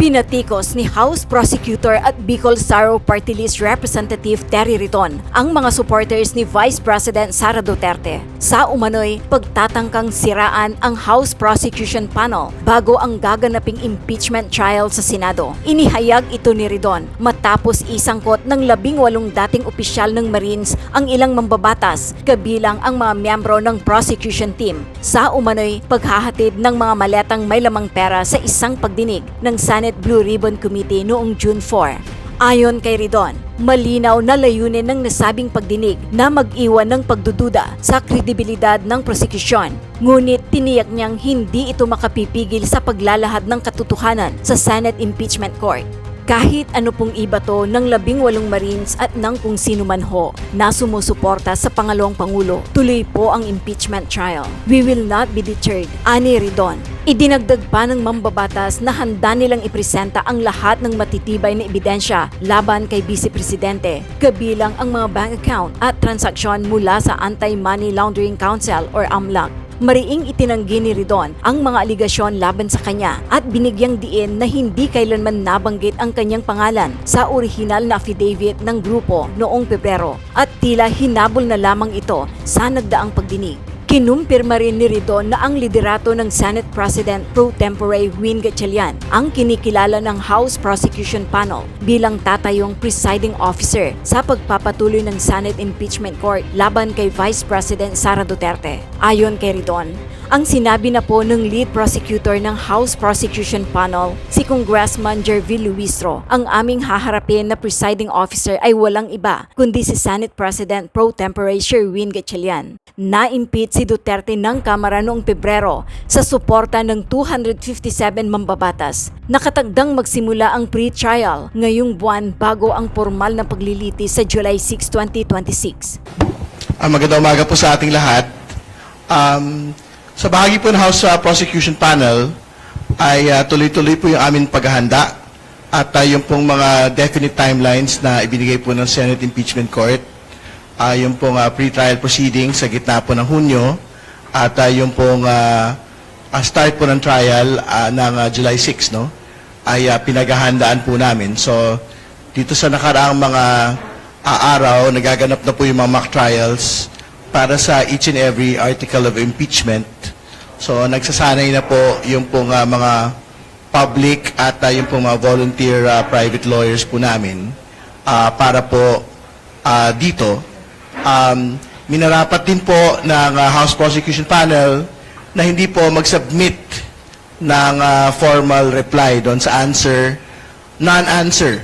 Binatikos ni House Prosecutor at Bicol Saro Party List Representative Terry Riton ang mga supporters ni Vice President Sara Duterte sa umano'y pagtatangkang siraan ang House Prosecution Panel bago ang gaganaping impeachment trial sa Senado. Inihayag ito ni Riton matapos isangkot ng 18 dating opisyal ng Marines ang ilang mambabatas kabilang ang mga miyembro ng prosecution team sa umano'y paghahatid ng mga maletang may lamang pera sa isang pagdinig ng Senate Blue Ribbon Committee noong June 4. Ayon kay Riton, malinaw na layunin ng nasabing pagdinig na mag-iwan ng pagdududa sa kredibilidad ng prosekusyon. Ngunit tiniyak niyang hindi ito makapipigil sa paglalahad ng katotohanan sa Senate Impeachment Court. Kahit ano pong ibato ng 18 Marines at ng kung sino man ho na sumusuporta sa pangalawang Pangulo, tuloy po ang impeachment trial. We will not be deterred, ani Riton. Idinagdag pa ng mambabatas na handa nilang ipresenta ang lahat ng matitibay na ebidensya laban kay Vice Presidente, kabilang ang mga bank account at transaksyon mula sa Anti-Money Laundering Council or AMLAC. Mariing itinanggi ni Riton ang mga aligasyon laban sa kanya at binigyang diin na hindi kailanman nabanggit ang kanyang pangalan sa orihinal na affidavit ng grupo noong Pebrero at tila hinabol na lamang ito sa nagdaang pagdinig. Kinumpirma rin ni Riton na ang liderato ng Senate President Pro Tempore Win Gatchalian ang kinikilala ng House Prosecution Panel bilang tatayong presiding officer sa pagpapatuloy ng Senate Impeachment Court laban kay Vice President Sara Duterte. Ayon kay Riton, ang sinabi na po ng lead prosecutor ng House Prosecution Panel, si Congressman Jervil Luistro, ang aming haharapin na presiding officer ay walang iba kundi si Senate President Pro Tempore Sherwin Gatchalian. Na-impeach si Duterte ng Kamara noong Pebrero sa suporta ng 257 mambabatas. Nakatagdang magsimula ang pre-trial ngayong buwan bago ang formal na paglilitis sa July 6, 2026. Magandang umaga po sa ating lahat. Sa bahagi po ng House Prosecution Panel ay tuloy-tuloy po yung aming paghahanda at yung pong mga definite timelines na ibinigay po ng Senate Impeachment Court. Yung pong pre-trial proceedings sa gitna po ng Hunyo at yung pong start po ng trial ng July 6 no, ay pinaghahandaan po namin. So dito sa nakaraang mga araw, nagaganap na po yung mga mock trials para sa each and every article of impeachment. So nagsasanay na po yung pong mga public at yung pong mga volunteer private lawyers po namin para po dito. Minarapat din po ng House Prosecution Panel na hindi po mag-submit ng formal reply doon sa non-answer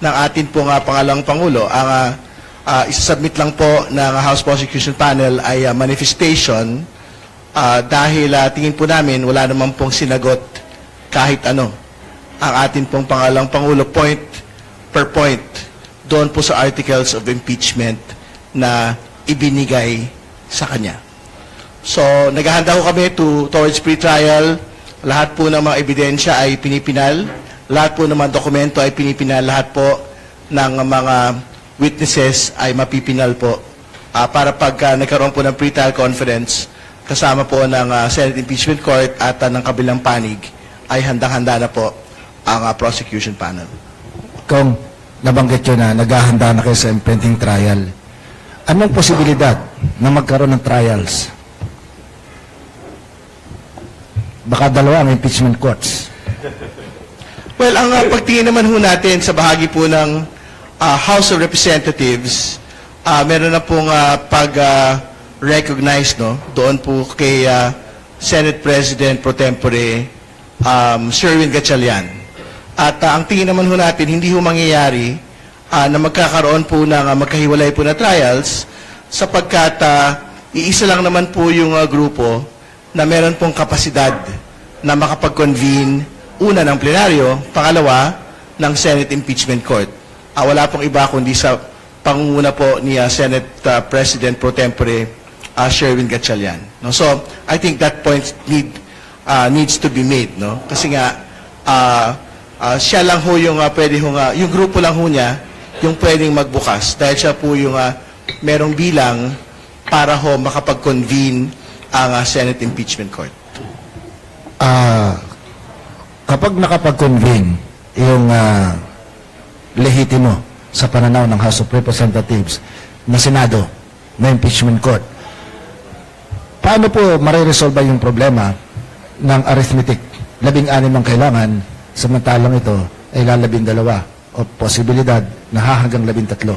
ng atin po pangalawang Pangulo. Ang isasubmit lang po ng House Prosecution Panel ay manifestation dahil tingin po namin wala naman pong sinagot kahit ano ang atin pong pangalawang Pangulo point per point doon po sa articles of impeachment na ibinigay sa kanya. So, naghahanda ko kami towards pre-trial. Lahat po ng mga ebidensya ay pinipinal. Lahat po ng mga dokumento ay pinipinal. Lahat po ng mga witnesses ay mapipinal po. Para pag nagkaroon po ng pre-trial conference, kasama po ng Senate Impeachment Court at ng kabilang panig, ay handang-handa na po ang prosecution panel. Kung nabanggit nyo na naghahanda na kayo sa impending trial, anong posibilidad na magkaroon ng trials? Baka dalawa ang impeachment courts. Well, ang pagtingin naman ho natin sa bahagi po ng House of Representatives, meron na pong pag-recognize no, doon po kay Senate President Pro Tempore Sherwin Gatchalian. At ang tingin naman ho natin, hindi ho mangyayari na magkakaroon po ng magkahiwalay po na trials sapagkat iisa lang naman po yung grupo na meron pong kapasidad na makapag-convene una ng plenaryo, pangalawa ng Senate Impeachment Court. Wala pong iba kundi sa pangunguna po ni Senate President Pro Tempore Sherwin Gatchalian. No? So, I think that point needs to be made. No? Kasi nga, siya lang ho yung pwede ho yung grupo lang ho niya yung pwedeng magbukas dahil siya po yung merong bilang para ho makapag-convene ang Senate Impeachment Court. Kapag nakapag-convene, yung lehitimo sa pananaw ng House of Representatives na Senado na impeachment court. Paano po mariresolve yung problema ng arithmetic? 16 ang kailangan, samantalang ito ay lalabing 2 o posibilidad na hahanggang 13.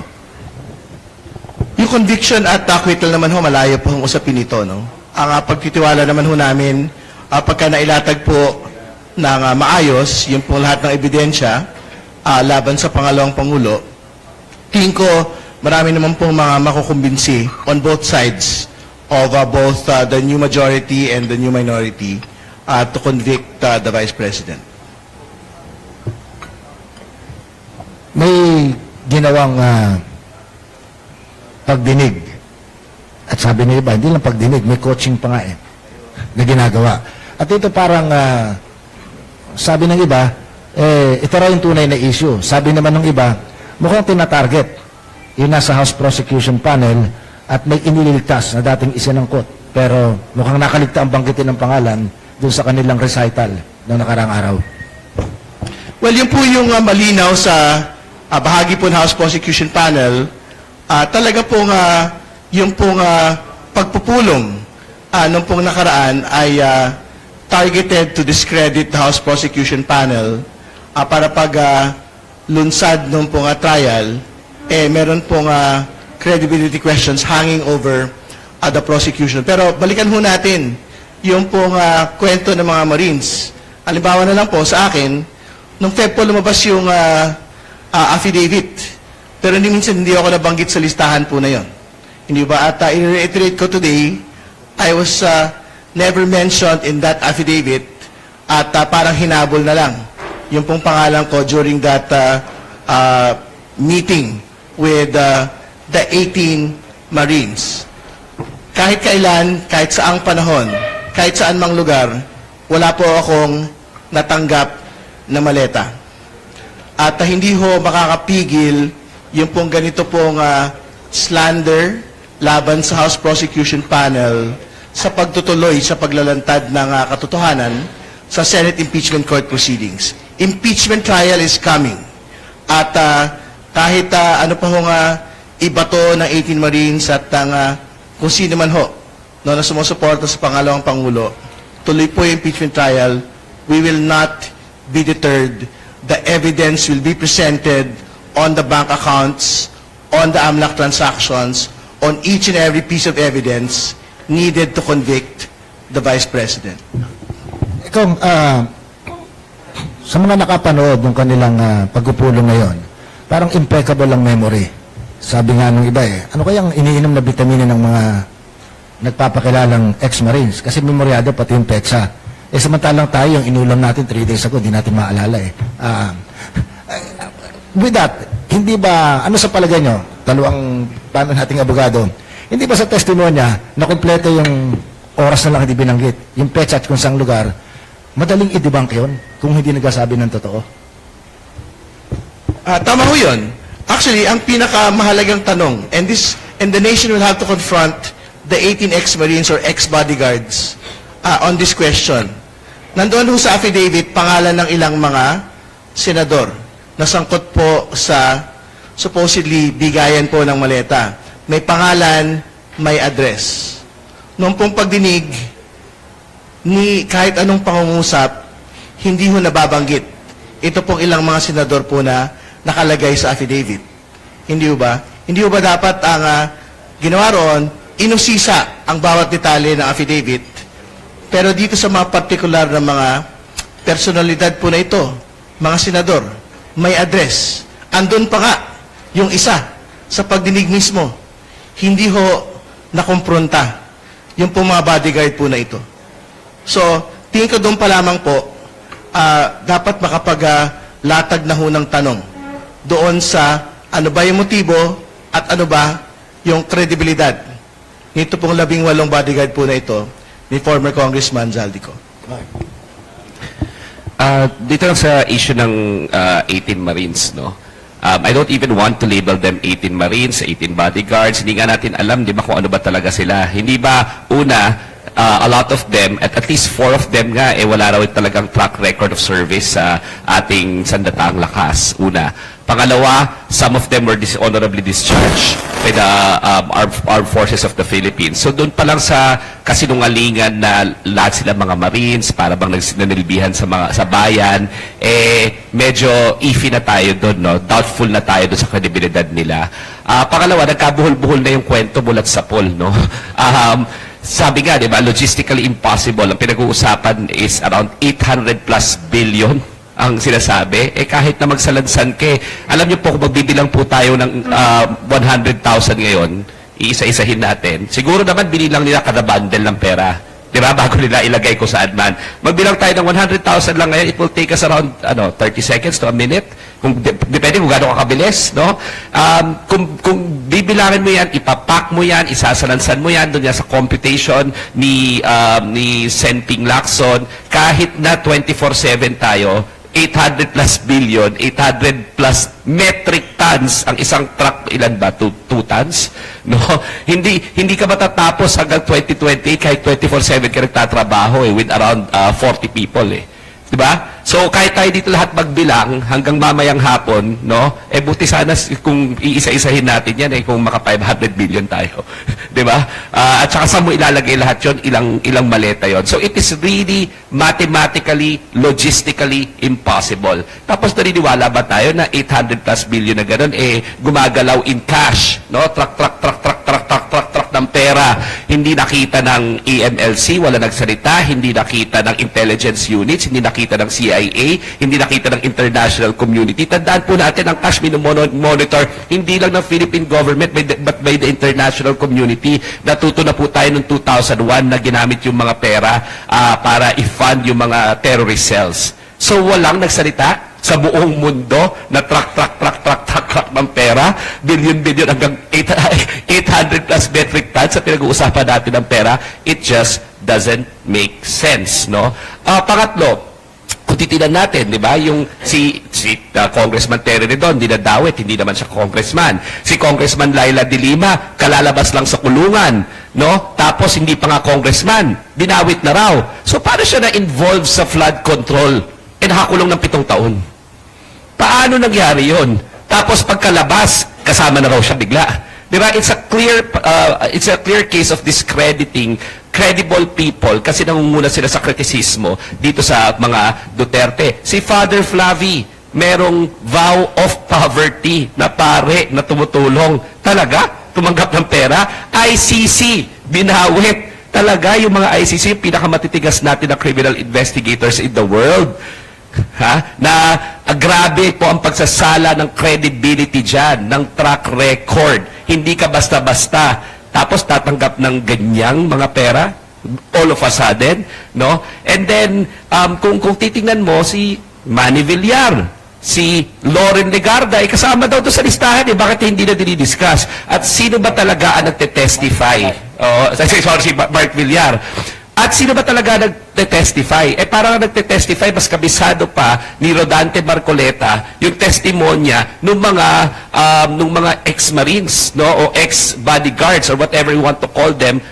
Yung conviction at acquittal naman ho, malayo po ang usapin nito, no? Ang pagtitiwala naman ho namin, pagka nailatag po ng maayos, yung po lahat ng ebidensya laban sa pangalawang Pangulo, tingin ko marami naman pong mga makukumbinsi on both sides of both the new majority and the new minority to convict the Vice President. May ginawang pagdinig. At sabi ng iba, hindi lang pagdinig, may coaching pa nga na ginagawa. At ito parang, sabi ng iba, ito raw yung tunay na issue. Sabi naman ng iba, mukhang tinatarget. Yung nasa House Prosecution Panel at may iniligtas na dating isinangkot. Pero mukhang nakaligta ang banggitin ng pangalan doon sa kanilang recital noong nakarang araw. Well, yun po yung malinaw sa bahagi po ng House Prosecution Panel, talaga pong yung pong pagpupulong nung pong nakaraan ay targeted to discredit the House Prosecution Panel para pag lunsad nung pong trial, meron pong credibility questions hanging over the prosecution. Pero balikan ho natin yung pong kwento ng mga Marines. Halimbawa na lang po sa akin, nung Feb po lumabas yung affidavit. Pero minsan hindi ako nabanggit sa listahan po na yon. Hindi ba? At i-reiterate ko today, I was never mentioned in that affidavit at parang hinabol na lang yung pong pangalan ko during that meeting with the 18 Marines. Kahit kailan, kahit saang panahon, kahit saan mang lugar, wala po akong natanggap na maleta. At hindi ho makakapigil yung pong ganito pong slander laban sa House Prosecution Panel sa pagtutuloy sa paglalantad ng katotohanan sa Senate Impeachment Court proceedings. Impeachment trial is coming. At kahit ano pa ho ibato ng 18 Marines at kung sino man ho na sumusuporta sa pangalawang Pangulo, tuloy po yung impeachment trial, we will not be deterred. The evidence will be presented on the bank accounts, on the AMLAC transactions, on each and every piece of evidence needed to convict the Vice President. Ikaw, sa mga nakapanood ng kanilang pagpupulong ngayon, parang impeccable ang memory. Sabi nga nung iba ano kayang iniinom na bitamina ng mga nagpapakilalang ex-Marines? Kasi memoryado pati yung PEXA. Samantalang tayo, yung inulam natin 3 days ago, di natin maalala With that, hindi ba, ano sa palagay nyo, dalawang paano nating abogado, hindi ba sa testimonya na kompleto yung oras na lang hindi binanggit, yung PEXA at kung saang lugar, madaling i-debunk yun kung hindi nagsasabi ng totoo? Tama ho yun. Actually, ang pinakamahalagang tanong, and the nation will have to confront the 18 ex-Marines or ex-bodyguards on this question. Nandoon ho sa affidavit, pangalan ng ilang mga senador na sangkot po sa supposedly bigayan po ng maleta. May pangalan, may address. Noong pong pagdinig, ni kahit anong pangungusap, hindi ho nababanggit. Ito pong ilang mga senador po na nakalagay sa affidavit. Hindi ho ba? Hindi ho ba dapat ang ginawa roon, inusisa ang bawat detalye ng affidavit, pero dito sa mga particular na mga personalidad po na ito, mga senador, may address. Andun pa nga yung isa sa pagdinig mismo. Hindi ho nakompronta yung po mga bodyguard po na ito. So, tingin ko doon pa lamang po, dapat makapaglatag na ho ng tanong doon sa ano ba yung motibo at ano ba yung kredibilidad nito pong 18 bodyguard po na ito ni former Congressman Zaldico. Dito lang sa issue ng 18 Marines, no? I don't even want to label them 18 Marines, 18 bodyguards. Hindi nga natin alam, di ba, kung ano ba talaga sila. Hindi ba, una, a lot of them, at least 4 of them nga, wala raw talagang track record of service sa ating Sandataang Lakas, una. Pangalawa, some of them were dishonorably discharged by the armed forces of the Philippines. So doon pa lang sa kasinungalingan na lahat sila mga Marines, para bang nanilbihan sa bayan, medyo iffy na tayo doon, no? Doubtful na tayo doon sa kredibilidad nila. Pangalawa, nagkabuhol-buhol na yung kwento bulat sa pool, no? Sabi nga, di ba, logistically impossible. Ang pinag-uusapan is around 800 plus billion ang sinasabi. Kahit na magsalansan alam niyo po, kung magbibilang po tayo ng 100,000 ngayon, iisa-isahin natin. Siguro naman binilang nila kada bundle ng pera. Di ba? Bago nila ilagay ko saan man. Magbilang tayo ng 100,000 lang ngayon, it will take us around 30 seconds to a minute. Depende kung gaano kakabilis, no? Kung bibilangin mo yan, ipapack mo yan, isasalansan mo yan, doon yan sa computation ni Senping Lacson, kahit na 24/7 tayo, 800 plus billion, 800 plus metric tons ang isang truck, ilan ba? 2 tons? No? Hindi ka matatapos hanggang 2028 kahit 24/7 ka nagtatrabaho with around 40 people Diba? So, kahit tayo dito lahat magbilang hanggang mamayang hapon, no? Buti sana kung iisa-isahin natin yan, kung maka 500 billion tayo. Diba? At saka saan mo ilalagay lahat yon, ilang maleta yon. So, it is really mathematically, logistically impossible. Tapos, naniniwala ba tayo na 800 plus billion na ganun, gumagalaw in cash, no? Truck ng pera. Hindi nakita ng EMLC, wala nagsalita, hindi nakita ng intelligence units, hindi nakita ng CIA, hindi nakita ng international community. Tandaan po natin, ang cash monitor, hindi lang ng Philippine government, but by the international community. Natuto na po tayo noong 2001 na ginamit yung mga pera para i-fund yung mga terrorist cells. So, walang nagsalita sa buong mundo na truck ng pera, billion hanggang 800 plus metric tons sa pinag-uusapan natin ng pera. It just doesn't make sense, no? Pangatlo, kung titinan natin, di ba, yung si Congressman Terry Redon, dinadawit, hindi naman siya congressman. Si Congressman Laila de Lima, kalalabas lang sa kulungan, no? Tapos hindi pa nga congressman, dinawit na raw. So paano siya na-involve sa flood control? Nakakulong ng 7 taon. Paano nangyari yon? Tapos pagkalabas, kasama na raw siya bigla. Diba? It's a clear case of discrediting credible people kasi nangunguna sila sa kritisismo dito sa mga Duterte. Si Father Flavi, merong vow of poverty na pare na tumutulong. Talaga? Tumanggap ng pera? ICC, binawit. Talaga, yung mga ICC, yung pinakamatitigas natin na criminal investigators in the world. Na grabe po ang pagsasala ng credibility dyan, ng track record. Hindi ka basta-basta. Tapos tatanggap ng ganyang mga pera all of a sudden, no? And then, kung titingnan mo, si Manny Villar, si Loren Legarda, kasama daw doon sa listahan, bakit hindi na dinidiscuss? At sino ba talaga ang nagte-testify? Sorry, si Mark Villar. At sino ba talaga nagte-testify? Parang nagte-testify, mas kabisado pa ni Rodante Marcoleta yung testimonya ng mga ex-marines, no? O ex-bodyguards or whatever you want to call them.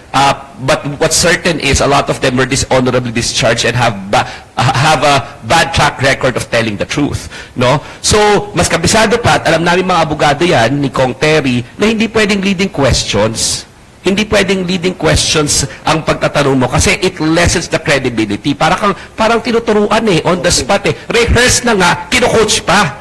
But what's certain is a lot of them were dishonorably discharged and have a bad track record of telling the truth, no? So, mas kabisado pa, at alam namin mga abogado yan, ni Kong Terry, na hindi pwedeng leading questions. Hindi pwedeng leading questions ang pagtatanong mo kasi it lessens the credibility. Parang tinuturuan on the spot Rehearse na nga, kino-coach pa.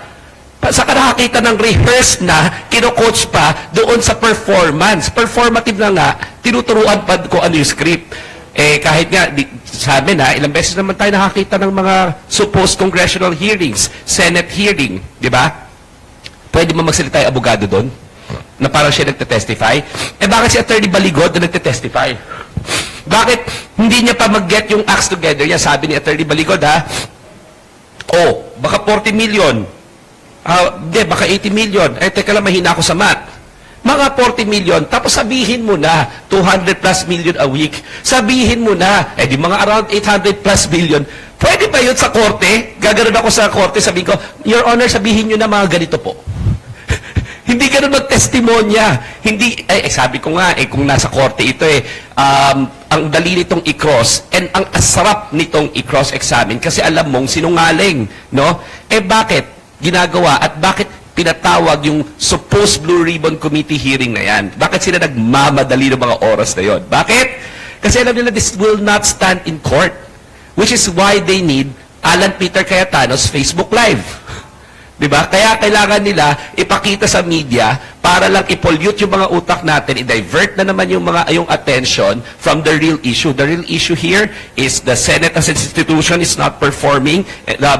Saka nakakita ng rehearse na, kino-coach pa doon sa performance. Performative na nga, tinuturuan pa kung ano yung script. Kahit nga, sabi na, ilang beses naman tayo nakakita ng mga supposed congressional hearings, Senate hearing, di ba? Pwede mo magsalita yung abogado doon? Na parang siya nagte-testify? Bakit si Attorney Baligod na nagte-testify? Bakit hindi niya pa mag-get yung acts together? Yan, sabi ni Attorney Baligod, baka 40 million. Baka 80 million. Teka lang, mahina ako sa math. Mga 40 million, tapos sabihin mo na, 200 plus million a week. Sabihin mo na, di mga around 800 plus billion. Pwede ba yun sa korte? Gaganon ako sa korte, sabihin ko, Your Honor, sabihin nyo na mga ganito po. Hindi ganun magtestimonya. Hindi, sabi ko nga, kung nasa korte ito ang dali nitong i-cross and ang asarap nitong i-cross-examine kasi alam mong sinungaling, no? Bakit ginagawa at bakit pinatawag yung supposed Blue Ribbon Committee hearing na yan? Bakit sila nagmamadali ng mga oras na yon? Bakit? Kasi alam nila this will not stand in court. Which is why they need Alan Peter Cayetano's Facebook Live. Diba? Kaya kailangan nila ipakita sa media para lang i-pollute yung mga utak natin, i-divert na naman yung attention from the real issue. The real issue here is the Senate as an institution is not performing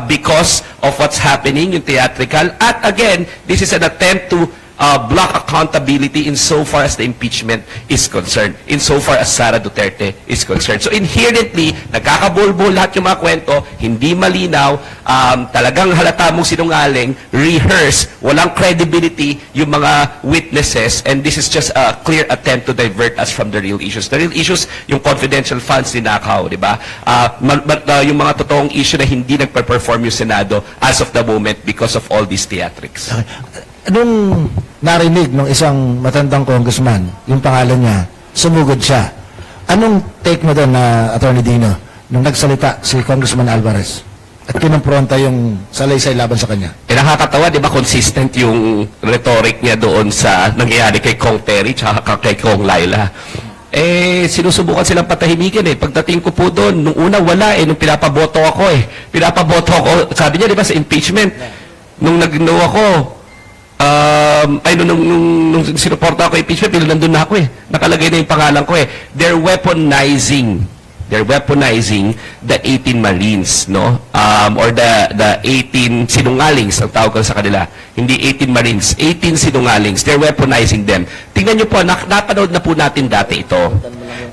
because of what's happening, yung theatrical. At again, this is an attempt to block accountability insofar as the impeachment is concerned, insofar as Sara Duterte is concerned. So inherently, nagkakabulbul lahat yung mga kwento, hindi malinaw, talagang halata mong sinungaling, rehearse, walang credibility yung mga witnesses, and this is just a clear attempt to divert us from the real issues. The real issues, yung confidential funds ninakaw, di ba? Yung mga totoong issue na hindi nagpe-perform yung Senado as of the moment because of all these theatrics. Nung narinig ng isang matandang congressman, yung pangalan niya, sumugod siya. Anong take mo doon na Attorney Dino nung nagsalita si Congressman Alvarez at kinumpronta yung salaysay laban sa kanya? Nakakatawa, di ba, consistent yung rhetoric niya doon sa nangyayari kay Kong Terry tsaka kay Kong Laila. Sinusubukan silang patahimikin Pagdating ko po doon, nung una wala nung pinapaboto ako Pinapaboto ako, sabi niya, di ba, sa impeachment. Nung nag-no ako, nung sinuporta ako impeachment, pero nandun na ako Nakalagay na yung pangalan ko They're weaponizing the 18 Marines, no? Or the 18 sinungalings, ang tawag ko sa kanila. Hindi 18 Marines, 18 sinungalings. They're weaponizing them. Tingnan nyo po, napanood na po natin dati ito.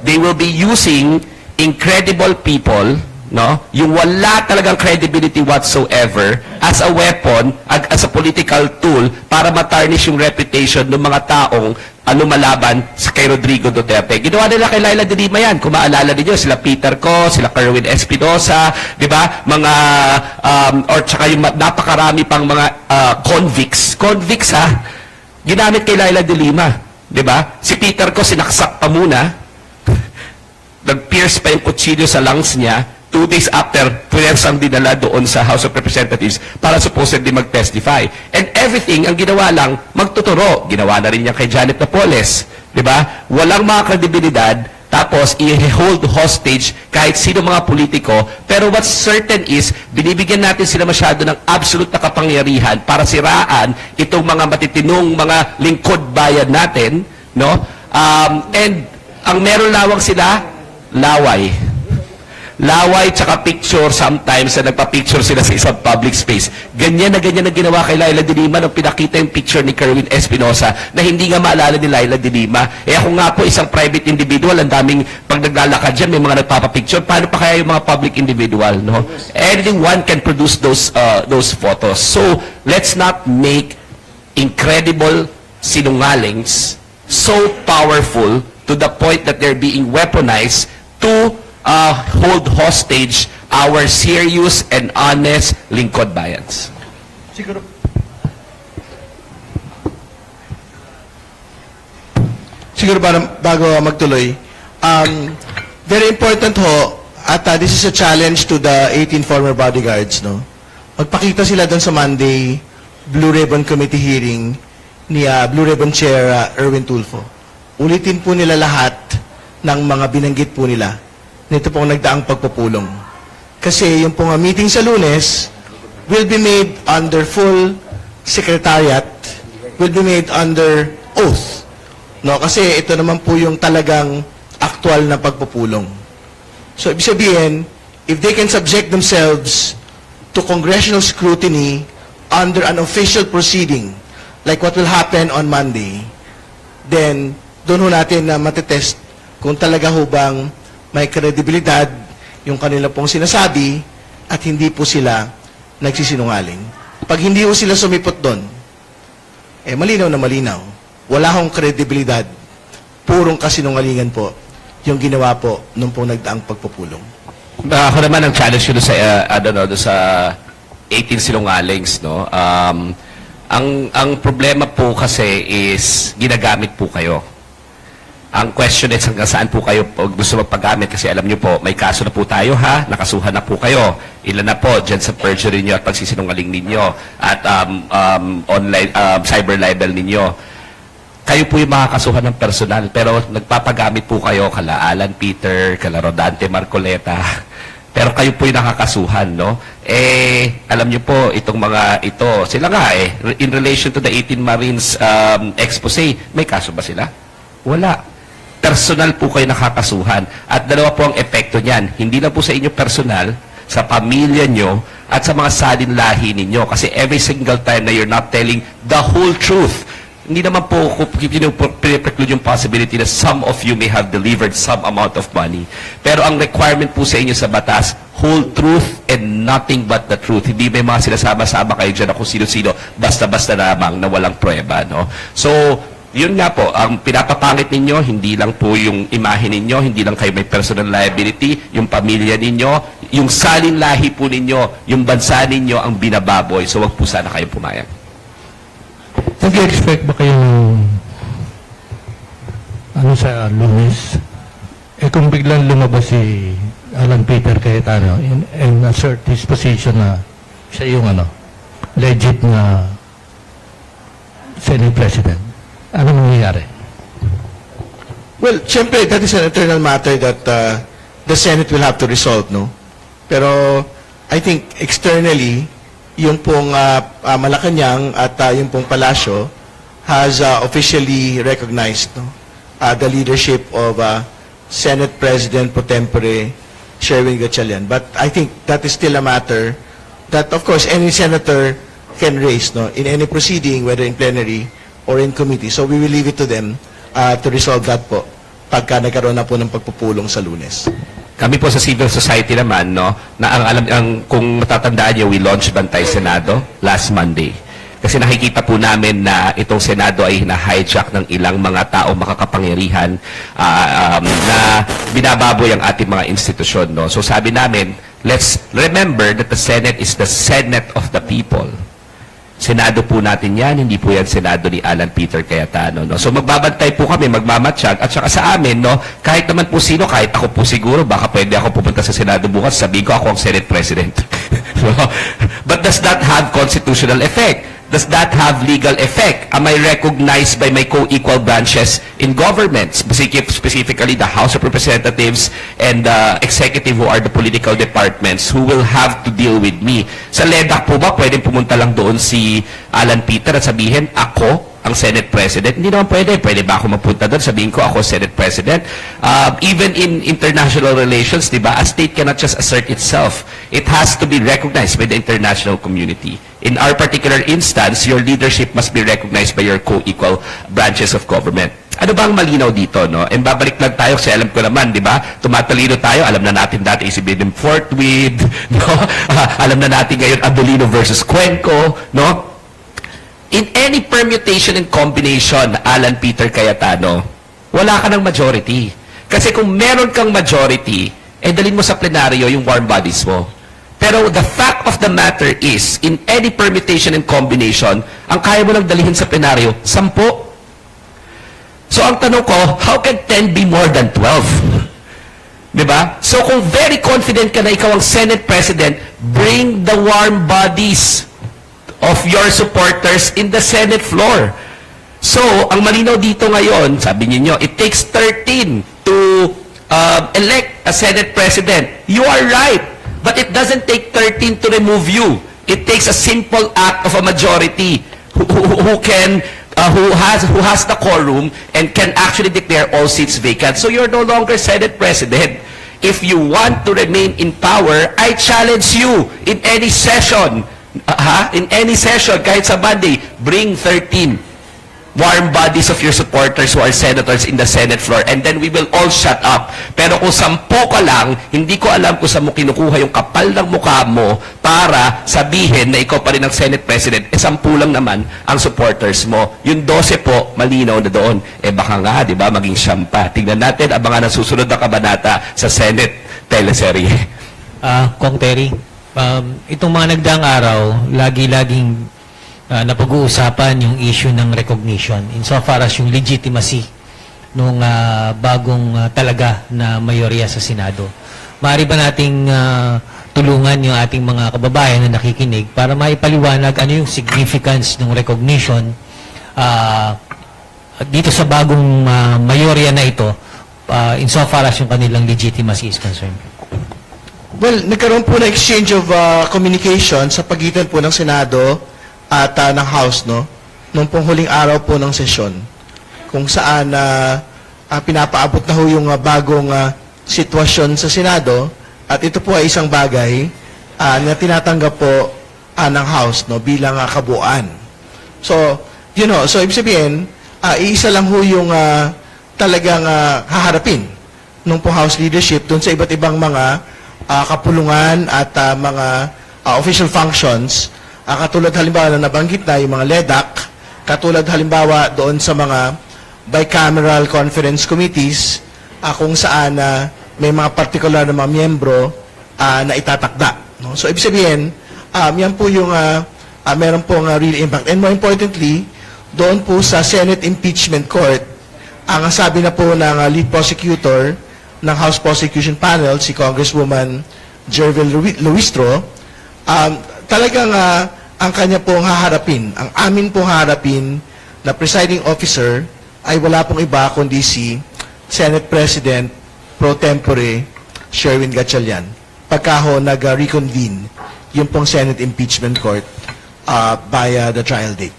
They will be using incredible people, no? Yung wala talagang credibility whatsoever as a weapon, as a political tool para matarnish yung reputation ng mga taong lumalaban kay Rodrigo Duterte. Ginawa nila kay Laila de Lima yan. Kung maalala niyo, sila Peter Co, sila Kerwin Espinosa, di ba? Mga, or tsaka yung napakarami pang mga convicts. Convicts, ginamit kay Laila de Lima. Di ba? Si Peter Co, sinaksak pa muna. Nag-pierce pa yung kutsilyo sa lungs niya. 2 days after, puwersang dinala doon sa House of Representatives para supposedly mag-testify. And everything, ang ginawa lang, magtuturo. Ginawa na rin niya kay Janet Napoles. Di ba? Walang mga kredibilidad, tapos i-hold hostage kahit sino mga politiko. Pero what's certain is, binibigyan natin sila masyado ng absolute na kapangyarihan para siraan itong mga matitinong mga lingkod bayan natin. No? And ang meron lawang sila, laway. Laway tsaka picture sometimes na nagpa-picture sila sa isang public space. Ganyan na ginawa kay Laila de Lima nung pinakita yung picture ni Kerwin Espinosa na hindi nga maalala ni Laila de Lima. Ako nga po isang private individual, ang daming pag naglalakad dyan, may mga nagpapapicture. Paano pa kaya yung mga public individual, no? Anyone can produce those photos. So, let's not make incredible sinungalings so powerful to the point that they're being weaponized to hold hostage our serious and honest lingkod bayans. Siguro bago magtuloy, very important ho, at this is a challenge to the 18 former bodyguards, no? Magpakita sila doon sa Monday Blue Ribbon Committee hearing ni Blue Ribbon Chair Erwin Tulfo. Ulitin po nila lahat ng mga binanggit po nila nito pong nagdaang pagpupulong. Kasi yung pong meeting sa Lunes will be made under full secretariat, will be made under oath. No, kasi ito naman po yung talagang aktual na pagpupulong. So, ibig sabihin, if they can subject themselves to congressional scrutiny under an official proceeding, like what will happen on Monday, then doon ho natin na matetest kung talaga ho bang may kredibilidad yung kanila pong sinasabi at hindi po sila nagsisinungaling. Pag hindi po sila sumipot doon, malinaw na malinaw. Wala hong kredibilidad. Purong kasinungalingan po yung ginawa po nung pong nagdaang pagpupulong. Ako naman ang challenge ko sa 18 sinungalings, no? Ang problema po kasi is ginagamit po kayo. Ang question is hanggang saan po kayo gusto magpagamit kasi alam niyo po, may kaso na po tayo ha, nakasuhan na po kayo. Ilan na po dyan sa perjury niyo at pagsisinungaling ninyo at online cyber libel ninyo. Kayo po yung makakasuhan ng personal pero nagpapagamit po kayo kala Alan Peter, kala Rodante Marcoleta. Pero kayo po yung nakakasuhan, no? Alam niyo po, itong mga ito, sila nga in relation to the 18 Marines expose, may kaso ba sila? Wala. Personal po kayo nakakasuhan. At dalawa po ang epekto niyan. Hindi na po sa inyo personal, sa pamilya nyo, at sa mga salin lahi ninyo. Kasi every single time na you're not telling the whole truth, hindi naman po pinipreclude yung possibility na some of you may have delivered some amount of money. Pero ang requirement po sa inyo sa batas, whole truth and nothing but the truth. Hindi may mga sinasama-sama kayo dyan na kung sino-sino, basta-basta lamang na walang prueba. No? So, yun nga po, ang pinapapangit ninyo, hindi lang po yung imahe ninyo, hindi lang kayo may personal liability, yung pamilya ninyo, yung salin lahi po ninyo, yung bansa ninyo ang binababoy. So, wag po sana kayong pumayag. Nag-expect ba kayo ng sa Lunes? Kung biglang lumabas si Alan Peter Cayetano and assert his position na siya yung legit na Senate President, ano mangyayari? Well, syempre, that is an internal matter that the Senate will have to resolve, no? Pero I think externally, yung pong Malacanang at yung pong Palasyo has officially recognized, no, the leadership of Senate President pro tempore Sherwin Gatchalian. But I think that is still a matter that, of course, any senator can raise, no, in any proceeding, whether in plenary or in committee. So we will leave it to them to resolve that po pagka nagkaroon na po ng pagpupulong sa Lunes. Kami po sa civil society naman, no, na kung matatandaan niyo, we launched Bantay Senado last Monday. Kasi nakikita po namin na itong Senado ay na-hijack ng ilang mga tao makakapangyarihan na binababoy ang ating mga institusyon. No? So sabi namin, let's remember that the Senate is the Senate of the people. Senado po natin yan, hindi po yan Senado ni Alan Peter Cayetano. No? So magbabantay po kami, magmamatsyag, at saka sa amin, no, kahit naman po sino, kahit ako po siguro, baka pwede ako pupunta sa Senado bukas, sabihin ko ako ang Senate President. So, but does that have constitutional effect? Does that have legal effect? Am I recognized by my co-equal branches in government, specifically the House of Representatives and the executive who are the political departments who will have to deal with me? Sa LEDAC po ba, pwedeng pumunta lang doon si Alan Peter at sabihin, ako ang Senate President? Hindi naman pwede. Pwede ba ako mapunta doon? Sabihin ko, ako Senate President. Even in international relations, di ba, a state cannot just assert itself. It has to be recognized by the international community. In our particular instance, your leadership must be recognized by your co-equal branches of government. Ano ba ang malinaw dito, no? And babalik lang tayo kasi alam ko naman, di ba? Tumatalino tayo, alam na natin dati si Biden Forthwith, no? Alam na natin ngayon Abelino versus Cuenco, no? In any permutation and combination, Alan Peter Cayetano, wala ka ng majority. Kasi kung meron kang majority, dalhin mo sa plenaryo yung warm bodies mo. Pero the fact of the matter is, in any permutation and combination, ang kaya mo lang dalhin sa plenaryo, 10. So ang tanong ko, how can 10 be more than 12? Diba? So kung very confident ka na ikaw ang Senate President, bring the warm bodies of your supporters in the Senate floor. So, ang malinaw dito ngayon, sabi niyo, it takes 13 to elect a Senate President. You are right, but it doesn't take 13 to remove you. It takes a simple act of a majority who has the quorum and can actually declare all seats vacant. So you're no longer Senate President. If you want to remain in power, I challenge you in any session. In any session, kahit sa Monday, bring 13 warm bodies of your supporters who are senators in the Senate floor, and then we will all shut up. Pero kung 10 ka lang, hindi ko alam kung saan mo kinukuha yung kapal ng mukha mo para sabihin na ikaw pa rin ang Senate President. 10 lang naman ang supporters mo. Yung 12 po, malinaw na doon. Baka nga, di ba, maging 9 pa. Tingnan natin, abangan ang susunod na kabanata sa Senate teleserye. Kong Terry, itong mga nagdaang araw, lagi-laging napag-uusapan yung issue ng recognition insofar as yung legitimacy nung bagong talaga na mayorya sa Senado. Maaari ba nating tulungan yung ating mga kababayan na nakikinig para maipaliwanag ano yung significance ng recognition dito sa bagong mayorya na ito insofar as yung kanilang legitimacy is concerned? Well, nagkaroon po na exchange of communication sa pagitan po ng Senado at ng House, no? Nung pong huling araw po ng sesyon, kung saan pinapaabot na ho yung bagong sitwasyon sa Senado, at ito po ay isang bagay na tinatanggap po ng House, no? Bilang kabuuan. So, so ibig sabihin, iisa lang ho yung talagang haharapin ng po House leadership dun sa iba't ibang mga kapulungan at mga official functions, katulad halimbawa na nabanggit na yung mga LEDAC, katulad halimbawa doon sa mga bicameral conference committees kung saan may mga particular na mga miyembro na itatakda. No? So, ibig sabihin, yan po yung meron pong real impact. And more importantly, doon po sa Senate Impeachment Court, ang sabi na po ng lead prosecutor ng House Prosecution Panel, si Congresswoman Jervil Luistro, talagang ang kanya pong haharapin, ang amin pong haharapin na presiding officer ay wala pong iba kundi si Senate President pro tempore Sherwin Gatchalian. Pagka ho nag-reconvene yung pong Senate Impeachment Court by the trial date.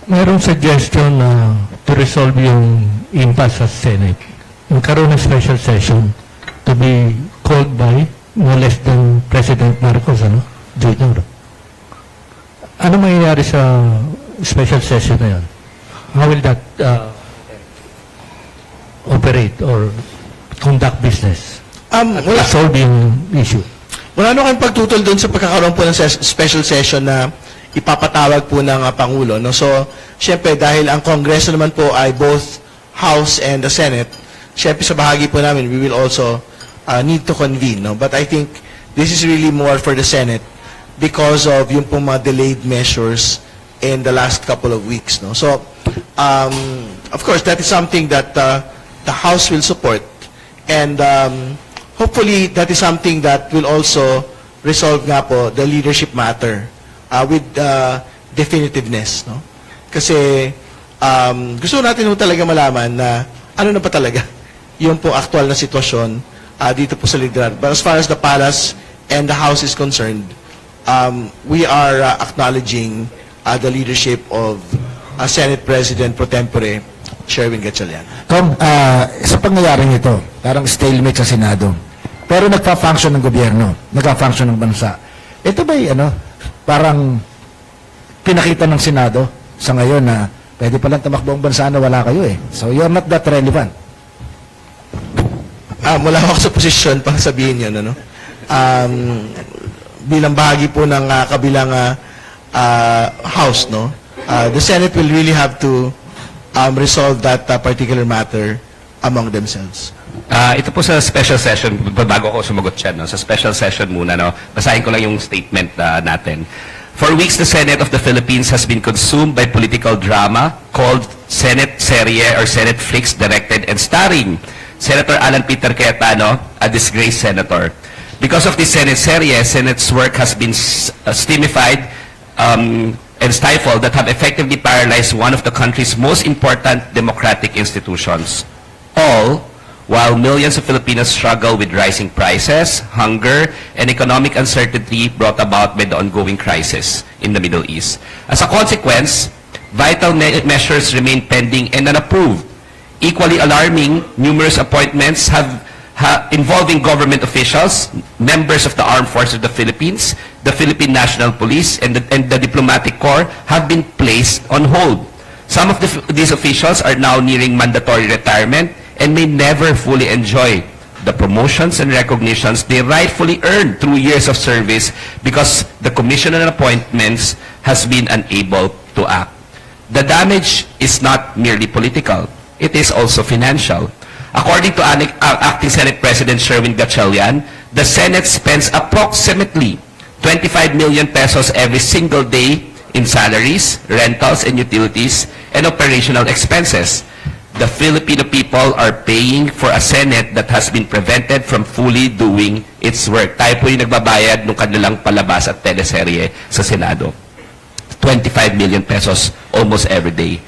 Mayroong suggestion na to resolve yung impasse sa Senate. Magkaroon ng special session to be called by no less than President Marcos, Jr. Ano mangyayari sa special session na yan? How will that operate or conduct business? Wala. Solve yung issue. Wala nung kayong pagtutol doon sa pagkakaroon po ng special session na ipapatawag po ng Pangulo. No? So, syempre, dahil ang Kongreso naman po ay both House and the Senate, syempre sa bahagi po namin, we will also need to convene. No? But I think this is really more for the Senate because of yung pong mga delayed measures in the last couple of weeks. No? So, of course, that is something that the House will support. And hopefully, that is something that will also resolve nga po the leadership matter with definitiveness. No? Kasi gusto natin po talaga malaman na ano na pa talaga yung po aktual na sitwasyon dito po sa lideran. But as far as the Palace and the House is concerned, we are acknowledging the leadership of Senate President pro tempore Sherwin Gatchalian. Tom, sa pangyayaring ito, parang stalemate sa Senado. Pero nagpa-function ng gobyerno, nagpa-function ng bansa. Ito ba'y parang pinakita ng Senado sa ngayon na pwede palang tamakbo ang bansa na wala kayo eh. So you're not that relevant. Wala ako sa posisyon pang sabihin yun. Ano? Bilang bahagi po ng kabilang House, no? The Senate will really have to resolve that particular matter among themselves. Ito po sa special session, bago ako sumagot siya, no? Sa special session muna, no? Basahin ko lang yung statement natin. For weeks, the Senate of the Philippines has been consumed by political drama called Senate Serie or Senate Flicks directed and starring Senator Alan Peter Cayetano, a disgraced senator. Because of this Senate Serie, Senate's work has been stymified and stifled that have effectively paralyzed one of the country's most important democratic institutions. All while millions of Filipinos struggle with rising prices, hunger, and economic uncertainty brought about by the ongoing crisis in the Middle East. As a consequence, vital measures remain pending and unapproved. Equally alarming, numerous appointments involving government officials, members of the Armed Forces of the Philippines, the Philippine National Police, and the Diplomatic Corps have been placed on hold. Some of these officials are now nearing mandatory retirement and may never fully enjoy the promotions and recognitions they rightfully earned through years of service because the Commission on Appointments has been unable to act. The damage is not merely political, it is also financial. According to Acting Senate President Sherwin Gatchalian, the Senate spends approximately 25 million pesos every single day in salaries, rentals and utilities, and operational expenses. The Filipino people are paying for a Senate that has been prevented from fully doing its work. Tayo po yung nagbabayad ng kanilang palabas at teleserye sa Senado. 25 million pesos almost every day.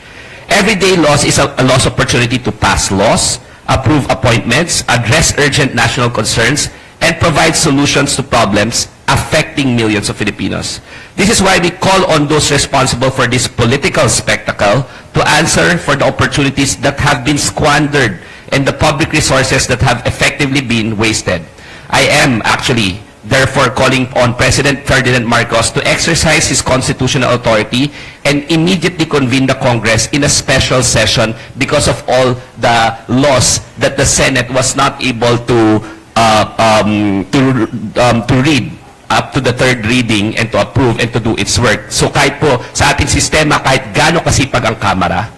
Everyday loss is a lost opportunity to pass laws, approve appointments, address urgent national concerns, and provide solutions to problems affecting millions of Filipinos. This is why we call on those responsible for this political spectacle to answer for the opportunities that have been squandered and the public resources that have effectively been wasted. I am actually therefore calling on President Ferdinand Marcos to exercise his constitutional authority and immediately convene the Congress in a special session because of all the laws that the Senate was not able to read up to the third reading and to approve and to do its work. So kahit po sa ating sistema, kahit gaano kasipag ang Kamara,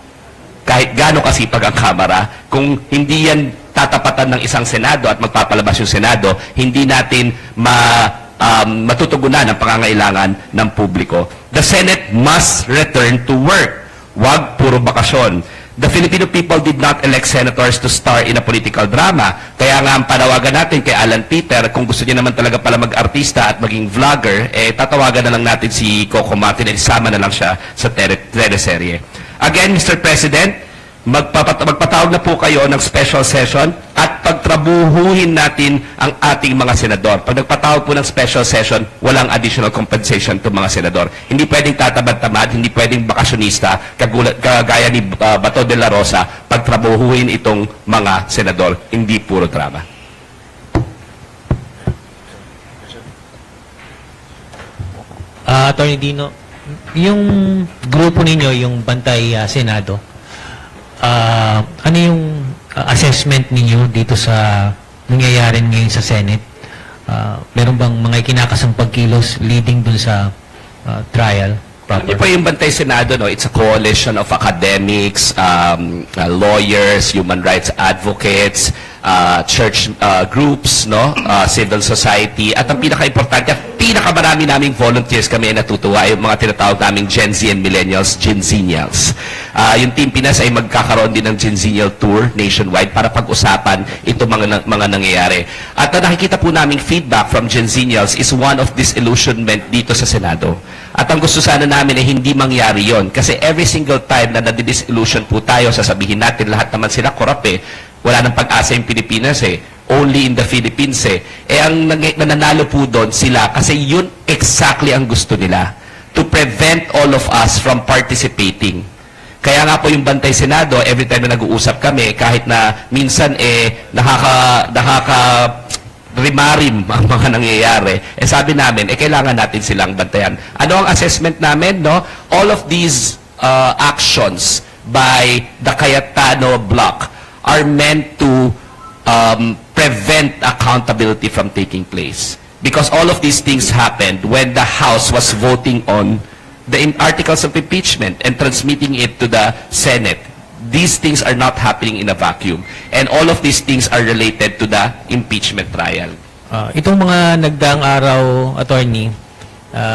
kung hindi yan tatapatan ng isang Senado at magpapalabas yung Senado, hindi natin matutugunan ang pangangailangan ng publiko. The Senate must return to work. Wag puro bakasyon. The Filipino people did not elect senators to star in a political drama. Kaya nga ang panawagan natin kay Alan Peter, kung gusto niya naman talaga pala mag-artista at maging vlogger, tatawagan na lang natin si Coco Martin at isama na lang siya sa teleserye. Again, Mr. President, magpatawag na po kayo ng special session at pagtrabuhuhin natin ang ating mga senador. Pag nagpatawag po ng special session, walang additional compensation to mga senador. Hindi pwedeng tatamad-tamad, hindi pwedeng bakasyonista, kagaya ni Bato de la Rosa, pagtrabuhuhin itong mga senador. Hindi puro drama. Attorney Dino, yung grupo ninyo, yung Bantay Senado, ano yung assessment ninyo dito sa nangyayari ngayon sa Senate? Meron bang mga kinakasampag kilos leading dun sa trial? Ano po yung Bantay Senado, no? It's a coalition of academics, lawyers, human rights advocates, church groups, no? Civil society, at ang pinaka-importante, pinakamarami naming volunteers kami ay natutuwa, yung mga tinatawag naming Gen Z and Millennials, Gen-Zenials. Yung Team Pinas ay magkakaroon din ng Gen-Zenial Tour nationwide para pag-usapan itong mga nangyayari. At nakikita po naming feedback from Gen-Zenials is one of disillusionment dito sa Senado. At ang gusto sana namin ay hindi mangyari yon. Kasi every single time na nadidisillusion po tayo, sasabihin natin lahat naman sila korap wala nang pag-asa yung Pilipinas only in the Philippines ang nananalo po doon sila kasi yun exactly ang gusto nila, to prevent all of us from participating. Kaya nga po yung Bantay Senado, every time na nag-uusap kami, kahit na minsan rimarim ang mga nangyayari, sabi namin, kailangan natin silang bantayan. Ano ang assessment namin, no? All of these actions by the Cayetano bloc are meant to prevent accountability from taking place. Because all of these things happened when the House was voting on the articles of impeachment and transmitting it to the Senate. These things are not happening in a vacuum. And all of these things are related to the impeachment trial. Itong mga nagdaang araw, attorney,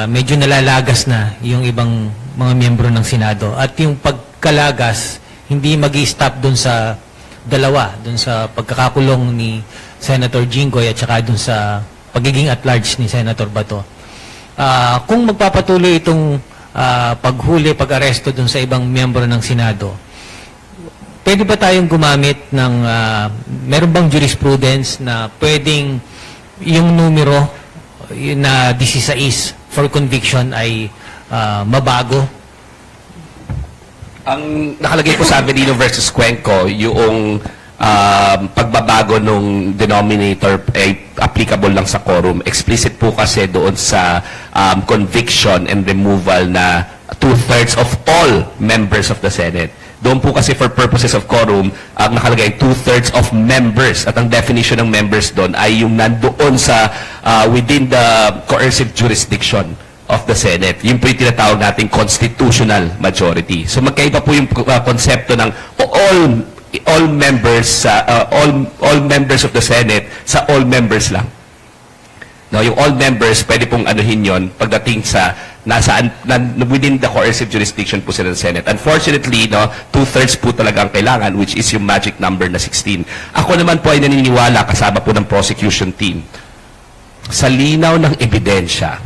medyo nalalagas na yung ibang mga miyembro ng Senado. At yung pagkalagas, hindi mag-i-stop dun sa dalawa, dun sa pagkakakulong ni Senator Jinggoy at saka dun sa pagiging at-large ni Senator Bato. Kung magpapatuloy itong paghuli, pag-aresto dun sa ibang miyembro ng Senado, pwede ba tayong gumamit ng, meron bang jurisprudence na pwedeng yung numero na 16 for conviction ay mabago? Ang nakalagay po sa Avelino versus Cuenco, yung pagbabago ng denominator ay applicable lang sa quorum. Explicit po kasi doon sa conviction and removal na 2/3 of all members of the Senate. Doon po kasi for purposes of quorum, ang nakalagay 2/3 of members. At ang definition ng members doon ay yung nandoon sa within the coercive jurisdiction of the Senate. Yung po yung tinatawag nating constitutional majority. So magkaiba po yung konsepto ng all members all members of the Senate sa all members lang. No, yung all members pwede pong anuhin yon pagdating sa within the coercive jurisdiction po sila ng Senate. Unfortunately, no, 2/3 po talaga ang kailangan, which is yung magic number na 16. Ako naman po ay naniniwala, kasama po ng prosecution team, sa linaw ng ebidensya,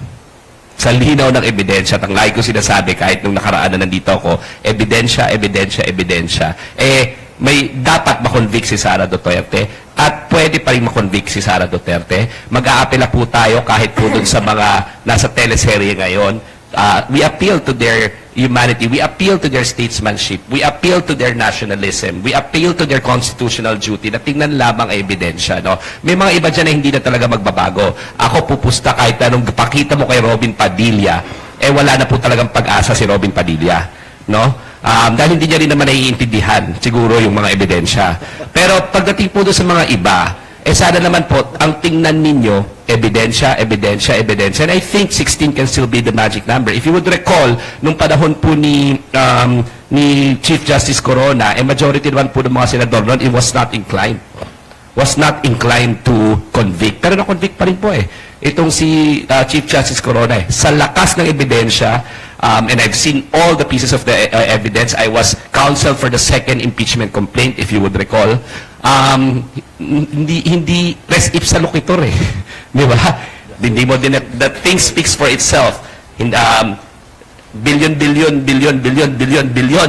at ang lagi ko sinasabi kahit nung nakaraan na nandito ako, ebidensya, may dapat makonvict si Sara Duterte at pwede pa rin makonvict si Sara Duterte. Mag-aapela po tayo kahit po dun sa mga nasa teleserye ngayon. We appeal to their humanity. We appeal to their statesmanship. We appeal to their nationalism. We appeal to their constitutional duty na tingnan lamang ang ebidensya. No? May mga iba dyan na hindi na talaga magbabago. Ako pupusta kahit anong pakita mo kay Robin Padilla, wala na po talagang pag-asa si Robin Padilla. No? Dahil hindi niya rin naman naiintindihan siguro yung mga ebidensya. Pero pagdating po doon sa mga iba, sana naman po, ang tingnan ninyo, ebidensya. And I think 16 can still be the magic number. If you would recall, nung panahon po ni Chief Justice Corona, majority naman po ng mga senador noon, it was not inclined to convict. Pero na-convict pa rin po itong si Chief Justice Corona sa lakas ng ebidensya, and I've seen all the pieces of the evidence. I was counsel for the second impeachment complaint, if you would recall. Hindi res ipsa loquitur di ba? Hindi mo din, the thing speaks for itself. Billion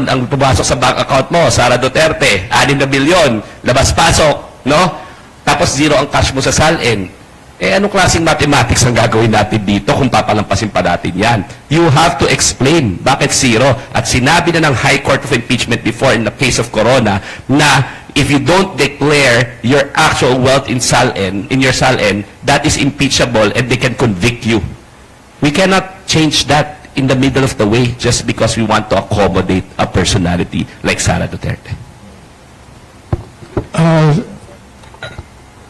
ang pumasok sa bank account mo, Sara Duterte, 6 na bilyon, labas-pasok, no? Tapos zero ang cash mo sa salin. Anong klaseng mathematics ang gagawin natin dito kung papalampasin pa natin yan? You have to explain bakit zero. At sinabi na ng High Court of Impeachment before in the case of Corona na if you don't declare your actual wealth in your salin, that is impeachable and they can convict you. We cannot change that in the middle of the way just because we want to accommodate a personality like Sara Duterte.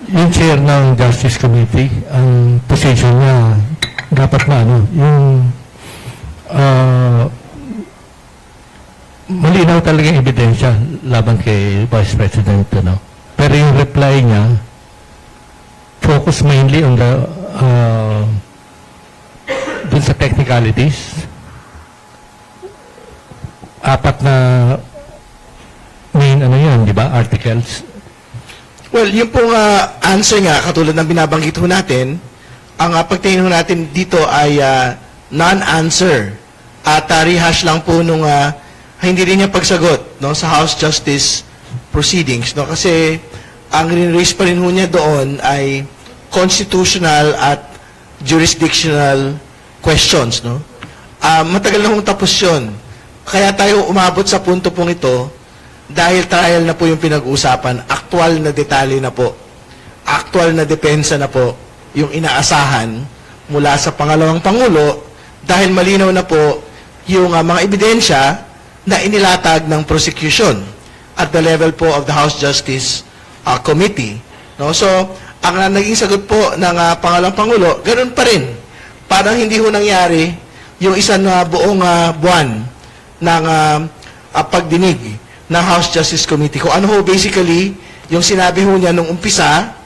Yung chair ng Justice Committee, ang position niya, dapat na yung malinaw talaga yung ebidensya laban kay Vice President, Pero yung reply niya, focus mainly on the dun sa technicalities. 4 na main di ba, articles. Well, yung pong answer nga, katulad ng binabanggit ho natin, ang pagtingin ho natin dito ay non-answer. At rehash lang po nung hindi rin niya pagsagot sa House Justice proceedings. Kasi ang rin-raise pa rin ho niya doon ay constitutional at jurisdictional questions. Matagal na hong tapos yun. Kaya tayo umabot sa punto pong ito dahil trial na po yung pinag-uusapan, aktual na detalye na po, aktual na depensa na po yung inaasahan mula sa pangalawang Pangulo dahil malinaw na po yung mga ebidensya na inilatag ng prosecution at the level po of the House Justice Committee. So, ang naging sagot po ng pangalawang Pangulo, ganun pa rin. Parang hindi ho nangyari yung isang buong buwan ng pagdinig ng House Justice Committee. Kung ano ho basically yung sinabi ho niya nung umpisa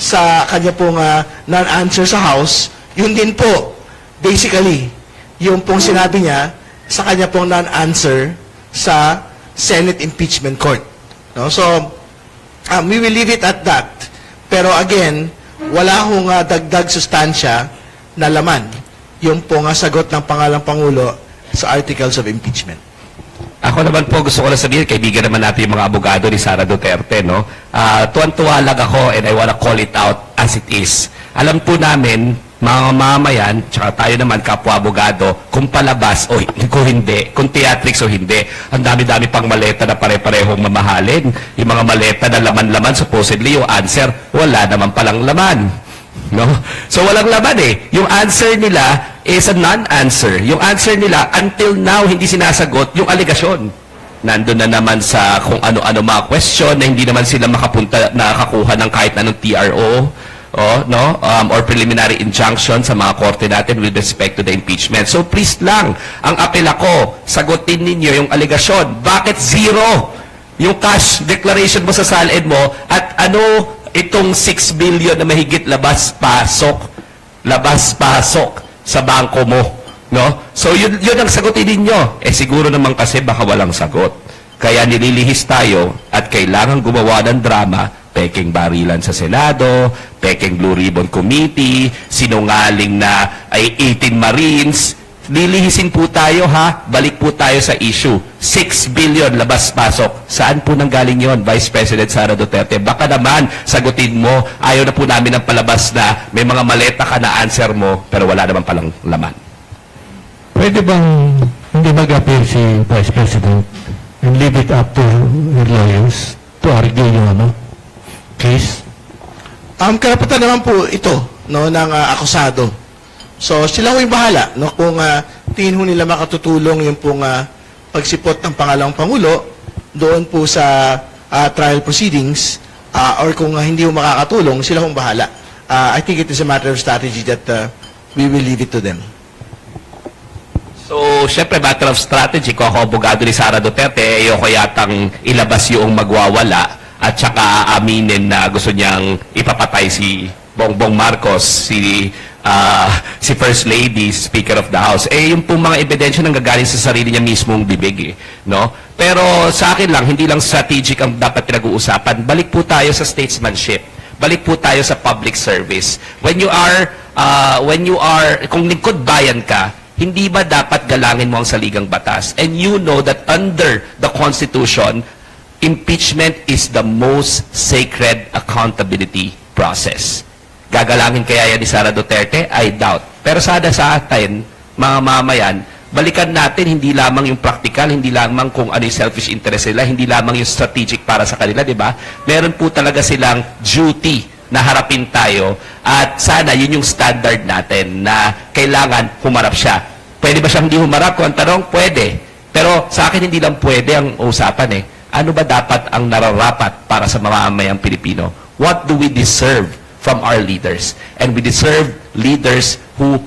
sa kanya pong non-answer sa House, yun din po basically yung pong sinabi niya sa kanya pong non-answer sa Senate Impeachment Court. So, we will leave it at that. Pero again, wala hong dagdag sustansya na laman yung pong sagot ng pangalang Pangulo sa Articles of Impeachment. Ako naman po, gusto ko lang sabihin, kaibigan naman natin yung mga abogado ni Sara Duterte, tuwan-tuwa lang ako and I wanna call it out as it is. Alam po namin, mga mamayan, tsaka tayo naman, kapwa-abogado, kung palabas o kung hindi, kung theatrics o hindi, ang dami-dami pang maleta na pare-parehong mamahalin. Yung mga maleta na laman-laman, supposedly, yung answer, wala naman palang laman. So, walang laman Yung answer nila is a non-answer. Yung answer nila, until now, hindi sinasagot yung alegasyon. Nandun na naman sa kung ano-ano mga question na hindi naman sila nakakuha ng kahit anong TRO or preliminary injunction sa mga korte natin with respect to the impeachment. So please lang, ang apela ko, sagutin ninyo yung alegasyon. Bakit zero yung cash declaration mo sa salin mo at ano itong 6 billion na mahigit labas-pasok sa bangko mo, No? So yun ang sagutin ninyo. Siguro naman kasi baka walang sagot. Kaya nililihis tayo at kailangan gumawa ng drama, peking barilan sa Senado, peking Blue Ribbon Committee, sinungaling na ay 18 Marines. Lilihisin po tayo ha, balik po tayo sa issue. 6 billion labas-pasok. Saan po nanggaling yon, Vice President Sara Duterte? Baka naman sagutin mo, ayaw na po namin ng palabas na may mga maleta ka na answer mo, pero wala naman palang laman. Pwede bang hindi mag-appear si Vice President and leave it up to your lawyers to argue yung case? Karapatan naman po ito, no, ng akusado. So, sila ho yung bahala, no, kung tingin ho nila makatutulong yung pong pagsipot ng pangalawang Pangulo doon po sa trial proceedings, or kung hindi ho makakatulong, sila hong bahala. I think it is a matter of strategy that we will leave it to them. So, syempre, matter of strategy, kung ako abogado ni Sara Duterte, ayoko yatang ilabas yung magwawala at saka aaminin na gusto niyang ipapatay si Bongbong Marcos, si First Lady, Speaker of the House. Yung pong mga ebidensya nang gagaling sa sarili niya mismong bibig, no? Pero sa akin lang, hindi lang strategic ang dapat pinag-uusapan. Balik po tayo sa statesmanship. Balik po tayo sa public service. When you are, kung lingkod bayan ka, hindi ba dapat galangin mo ang saligang batas? And you know that under the Constitution, impeachment is the most sacred accountability process. Gagalangin kaya yan ni Sara Duterte? I doubt. Pero sana sa atin, mga mamayan, balikan natin hindi lamang yung practical, hindi lamang kung ano yung selfish interest nila, hindi lamang yung strategic para sa kanila, di ba? Meron po talaga silang duty na harapin tayo at sana yun yung standard natin na kailangan humarap siya. Pwede ba siyang hindi humarap? Kung ang tanong, pwede. Pero sa akin hindi lang pwede ang usapan Ano ba dapat ang nararapat para sa mamamayang Pilipino? What do we deserve from our leaders? And we deserve leaders who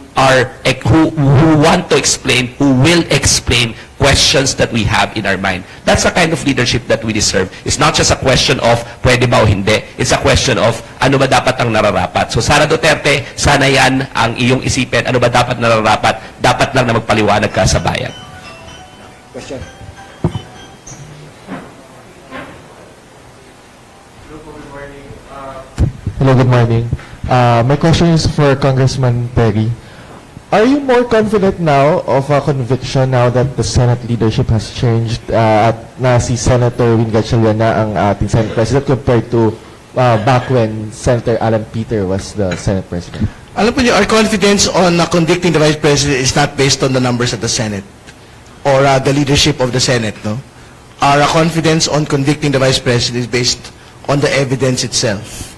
want to explain, who will explain questions that we have in our mind. That's the kind of leadership that we deserve. It's not just a question of pwede ba o hindi. It's a question of ano ba dapat ang nararapat. So Sara Duterte, sana yan ang iyong isipin. Ano ba dapat nararapat? Dapat lang na magpaliwanag ka sa bayan. Question. Hello, good morning. My question is for Congressman Perry. Are you more confident now of a conviction now that the Senate leadership has changed at na si Senator Win Gatchalian na ang ating Senate President compared to back when Senator Alan Peter was the Senate President? Alam po niyo, our confidence on convicting the Vice President is not based on the numbers of the Senate or the leadership of the Senate, no? Our confidence on convicting the Vice President is based on the evidence itself.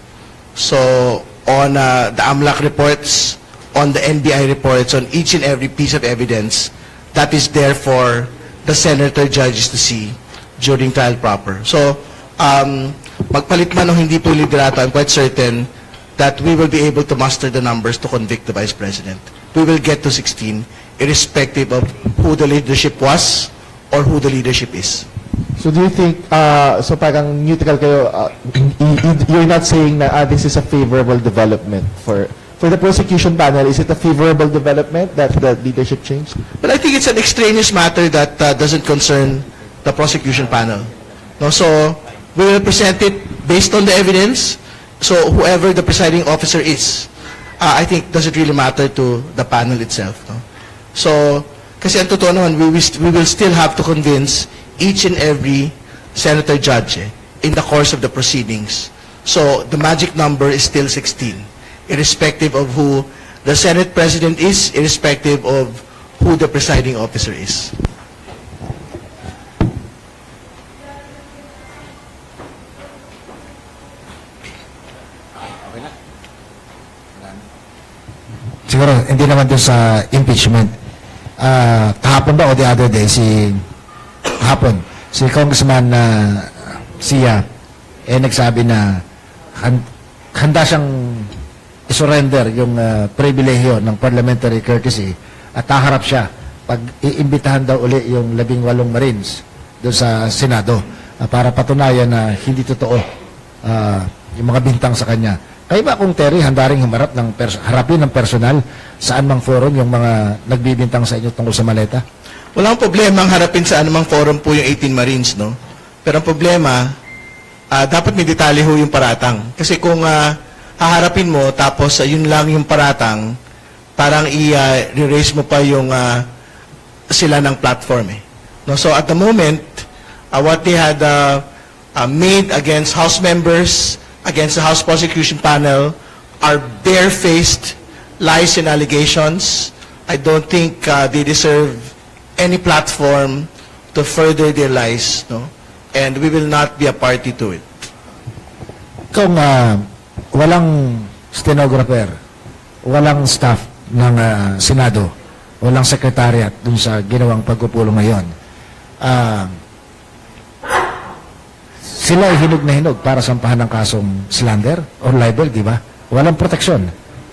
So, on the AMLAC reports, on the NBI reports, on each and every piece of evidence that is there for the senator judges to see during trial proper. So, magpalit man o hindi po liderato, I'm quite certain that we will be able to muster the numbers to convict the Vice President. We will get to 16, irrespective of who the leadership was or who the leadership is. So do you think, so parang neutral kayo, you're not saying na this is a favorable development for the prosecution panel? Is it a favorable development that the leadership changed? But I think it's an extraneous matter that doesn't concern the prosecution panel. No, so we will present it based on the evidence. So whoever the presiding officer is, I think doesn't really matter to the panel itself. No? So, kasi ang totoo naman, we will still have to convince each and every senator judge in the course of the proceedings. So the magic number is still 16, irrespective of who the Senate President is, irrespective of who the presiding officer is. Siguro, hindi naman doon sa impeachment. Kahapon ba o the other day, si Congressman Sia, nagsabi na handa siyang isurrender yung pribilehyo ng parliamentary courtesy at haharap siya pag iimbitahan daw uli yung 18 Marines doon sa Senado para patunayan na hindi totoo yung mga bintang sa kanya. Kayo ba kung Terry, handa rin harapin ng personal saan mang forum yung mga nagbibintang sa inyo tungkol sa maleta? Walang problema ang harapin sa anumang forum po yung 18 Marines, no? Pero ang problema, dapat may detalye ho yung paratang. Kasi kung haharapin mo, tapos yun lang yung paratang, parang i-erase mo pa yung sila ng platform, eh. No? So at the moment, what they had made against House members, against the House Prosecution Panel, are barefaced lies and allegations. I don't think they deserve any platform to further their lies, no? And we will not be a party to it. Kung walang stenographer, walang staff ng Senado, walang secretariat dun sa ginawang pagpupulong ngayon, sila ay hinog na hinog para sampahan ng kasong slander or libel, di ba? Walang proteksyon,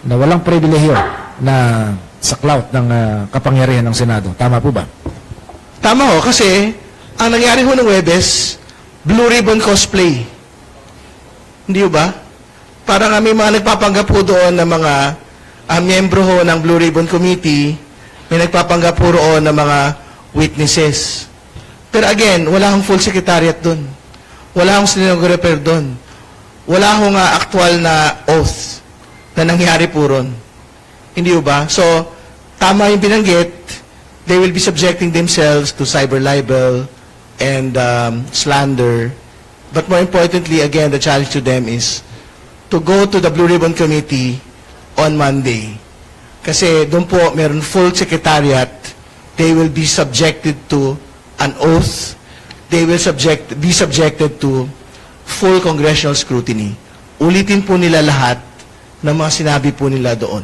na walang pribilehyo na sa clout ng kapangyarihan ng Senado. Tama po ba? Tama ho, kasi ang nangyari ho ng Webes, Blue Ribbon cosplay. Hindi ho ba? Parang may mga nagpapanggap po doon ng mga miyembro ho ng Blue Ribbon Committee, may nagpapanggap po roon ng mga witnesses. Pero again, wala hong full secretariat doon. Wala hong stenographer doon. Wala hong actual na oath na nangyari po ron. Hindi ho ba? So, tama yung binanggit, they will be subjecting themselves to cyber libel and slander. But more importantly, again, the challenge to them is to go to the Blue Ribbon Committee on Monday. Kasi doon po meron full secretariat. They will be subjected to an oath. They will be subjected to full congressional scrutiny. Ulitin po nila lahat ng mga sinabi po nila doon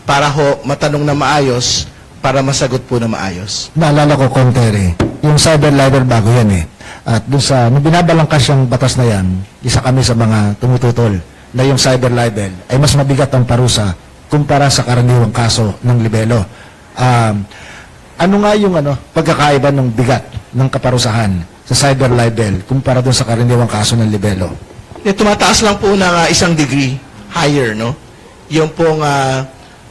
para ho matanong na maayos, para masagot po na maayos. Naalala ko, Terry, yung cyber libel bago yan eh. At dun sa, nung binabalangkas yung batas na yan, isa kami sa mga tumututol na yung cyber libel ay mas mabigat ang parusa kumpara sa karaniwang kaso ng libelo. Ano nga yung pagkakaiba ng bigat ng kaparusahan sa cyber libel kumpara dun sa karaniwang kaso ng libelo? Tumataas lang po ng isang degree higher, no? Yung pong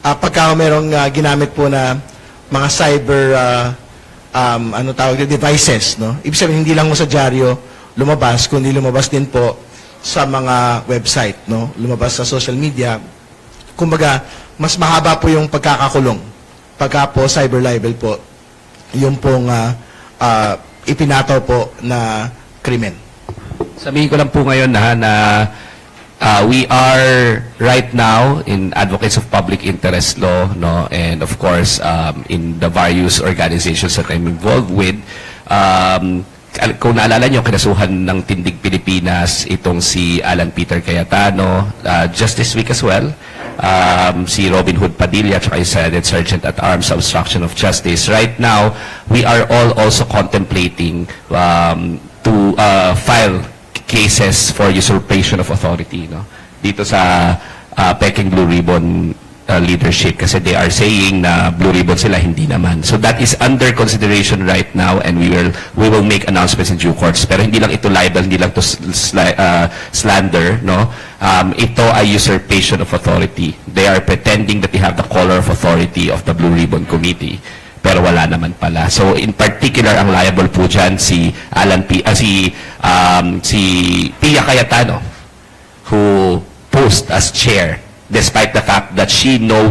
pagka merong ginamit po na mga cyber devices, no? Ibig sabihin hindi lang mo sa dyaryo lumabas, kundi lumabas din po sa mga website, no? Lumabas sa social media. Kumbaga, mas mahaba po yung pagkakakulong pagka po cyber libel po yung pong ipinataw po na krimen. Sabihin ko lang po ngayon na we are right now in advocates of public interest law, no, and of course in the various organizations that I'm involved with. Kung naalala nyo, kinasuhan ng Tindig Pilipinas itong si Alan Peter Cayetano, just this week as well, si Robin Hood Padilla at si Senate Sergeant at Arms Obstruction of Justice. Right now, we are all also contemplating to file cases for usurpation of authority, no, dito sa Peking Blue Ribbon leadership, kasi they are saying na Blue Ribbon sila, hindi naman. So that is under consideration right now, and we will make announcements in due course. Pero hindi lang ito libel, hindi lang to slander, no. Ito ay usurpation of authority. They are pretending that they have the color of authority of the Blue Ribbon Committee, pero wala naman pala. So in particular, ang liable po dyan si si Pia Cayetano, who posed as chair despite the fact that she knew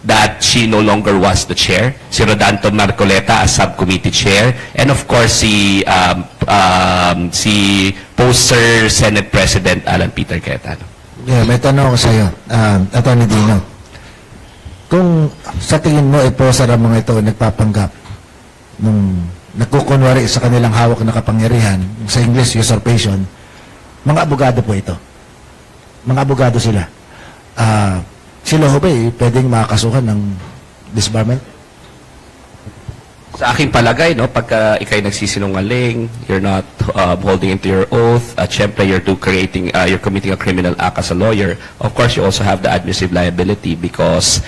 that she no longer was the chair. Si Rodanto Marcoleta as subcommittee chair, and of course si poster Senate President Alan Peter Cayetano. Yeah, may tanong ako sa iyo, Atty. Dino. Kung sa tingin mo, poser ang mga ito nagpapanggap nung nagkukunwari sa kanilang hawak na kapangyarihan, sa English, usurpation, mga abogado po ito. Mga abogado sila. Sila ho ba pwedeng makakasuhan ng disbarment? Sa aking palagay, no, pagka ikay nagsisinungaling, you're not holding into your oath, at syempre you're committing a criminal act as a lawyer, of course you also have the administrative liability because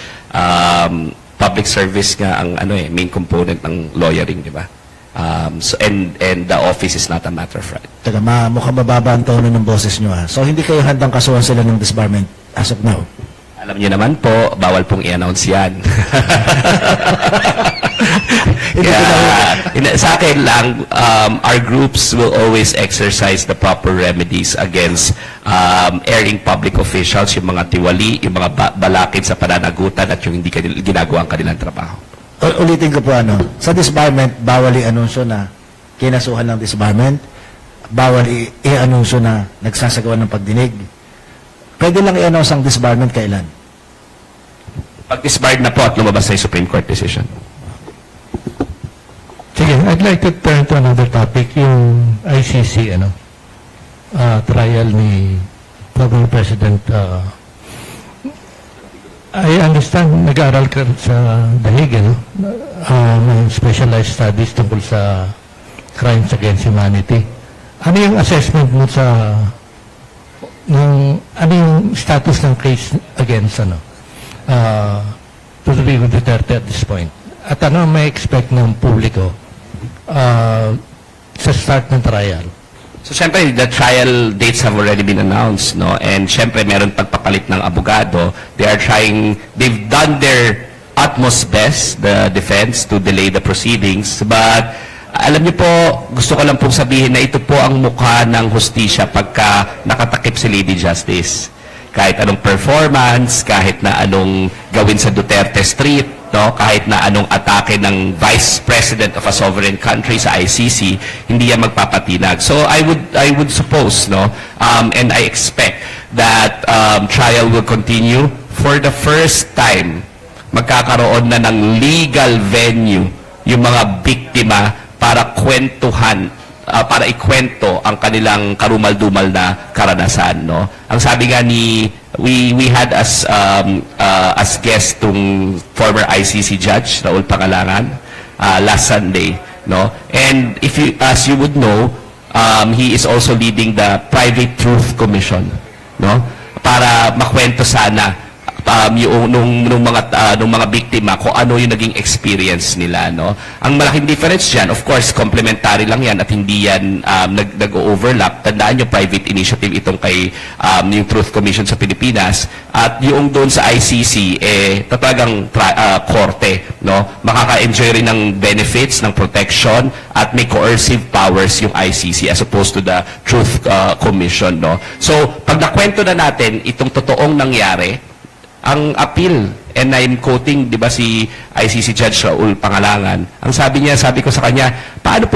public service nga ang main component ng lawyering, di ba? And the office is not a matter of right. Taga, mukhang mababa ang tono ng boses nyo ha. So hindi kayo handang kasuhan sila ng disbarment as of now? Alam niyo naman po, bawal pong i-announce yan. Sa akin lang, our groups will always exercise the proper remedies against airing public officials, yung mga tiwali, yung mga balakid sa pananagutan at yung hindi ginagawa ang kanilang trabaho. Ulitin ko po sa disbarment, bawal i-anunsyo na kinasuhan ng disbarment, bawal i-anunsyo na nagsasagawa ng pagdinig. Pwede lang i-announce ang disbarment kailan? Pag disbarred na po at lumabas na yung Supreme Court decision. Sige, I'd like to turn to another topic, yung ICC, trial ni former President. I understand, nag-aaral ka sa Dahig, may specialized studies tungkol sa crimes against humanity. Ano yung assessment mo sa, ano yung status ng case against, Rodrigo Duterte at this point? At ano may expect ng publiko sa start ng trial? So, syempre, the trial dates have already been announced, no? And syempre, meron pagpapalit ng abogado. They've done their utmost best, the defense, to delay the proceedings. But, alam niyo po, gusto ko lang pong sabihin na ito po ang mukha ng hustisya pagka nakatakip si Lady Justice. Kahit anong performance, kahit na anong gawin sa Duterte Street, no, kahit na anong atake ng Vice President of a sovereign country sa ICC, hindi yan magpapatinag. So I would suppose, no, and I expect that trial will continue. For the first time, magkakaroon na ng legal venue yung mga biktima para kwentuhan, para ikwento ang kanilang karumal-dumal na karanasan, no. Ang sabi nga ni we had as guest tung former ICC judge Raul Pangalangan last Sunday, no. And as you would know, he is also leading the Private Truth Commission, no, para makwento sana yung nung mga biktima kung ano yung naging experience nila, no. Ang malaking difference diyan, of course, complementary lang yan at hindi yan nag-overlap. Tandaan nyo, private initiative itong kay yung Truth Commission sa Pilipinas, at yung doon sa ICC talagang korte, no. Makaka-enjoy rin ng benefits, ng protection, at may coercive powers yung ICC as opposed to the Truth Commission, no. So pag nakwento na natin itong totoong nangyari, ang appeal, and I'm quoting, di ba, si ICC Judge Raul Pangalangan, ang sabi ko sa kanya, paano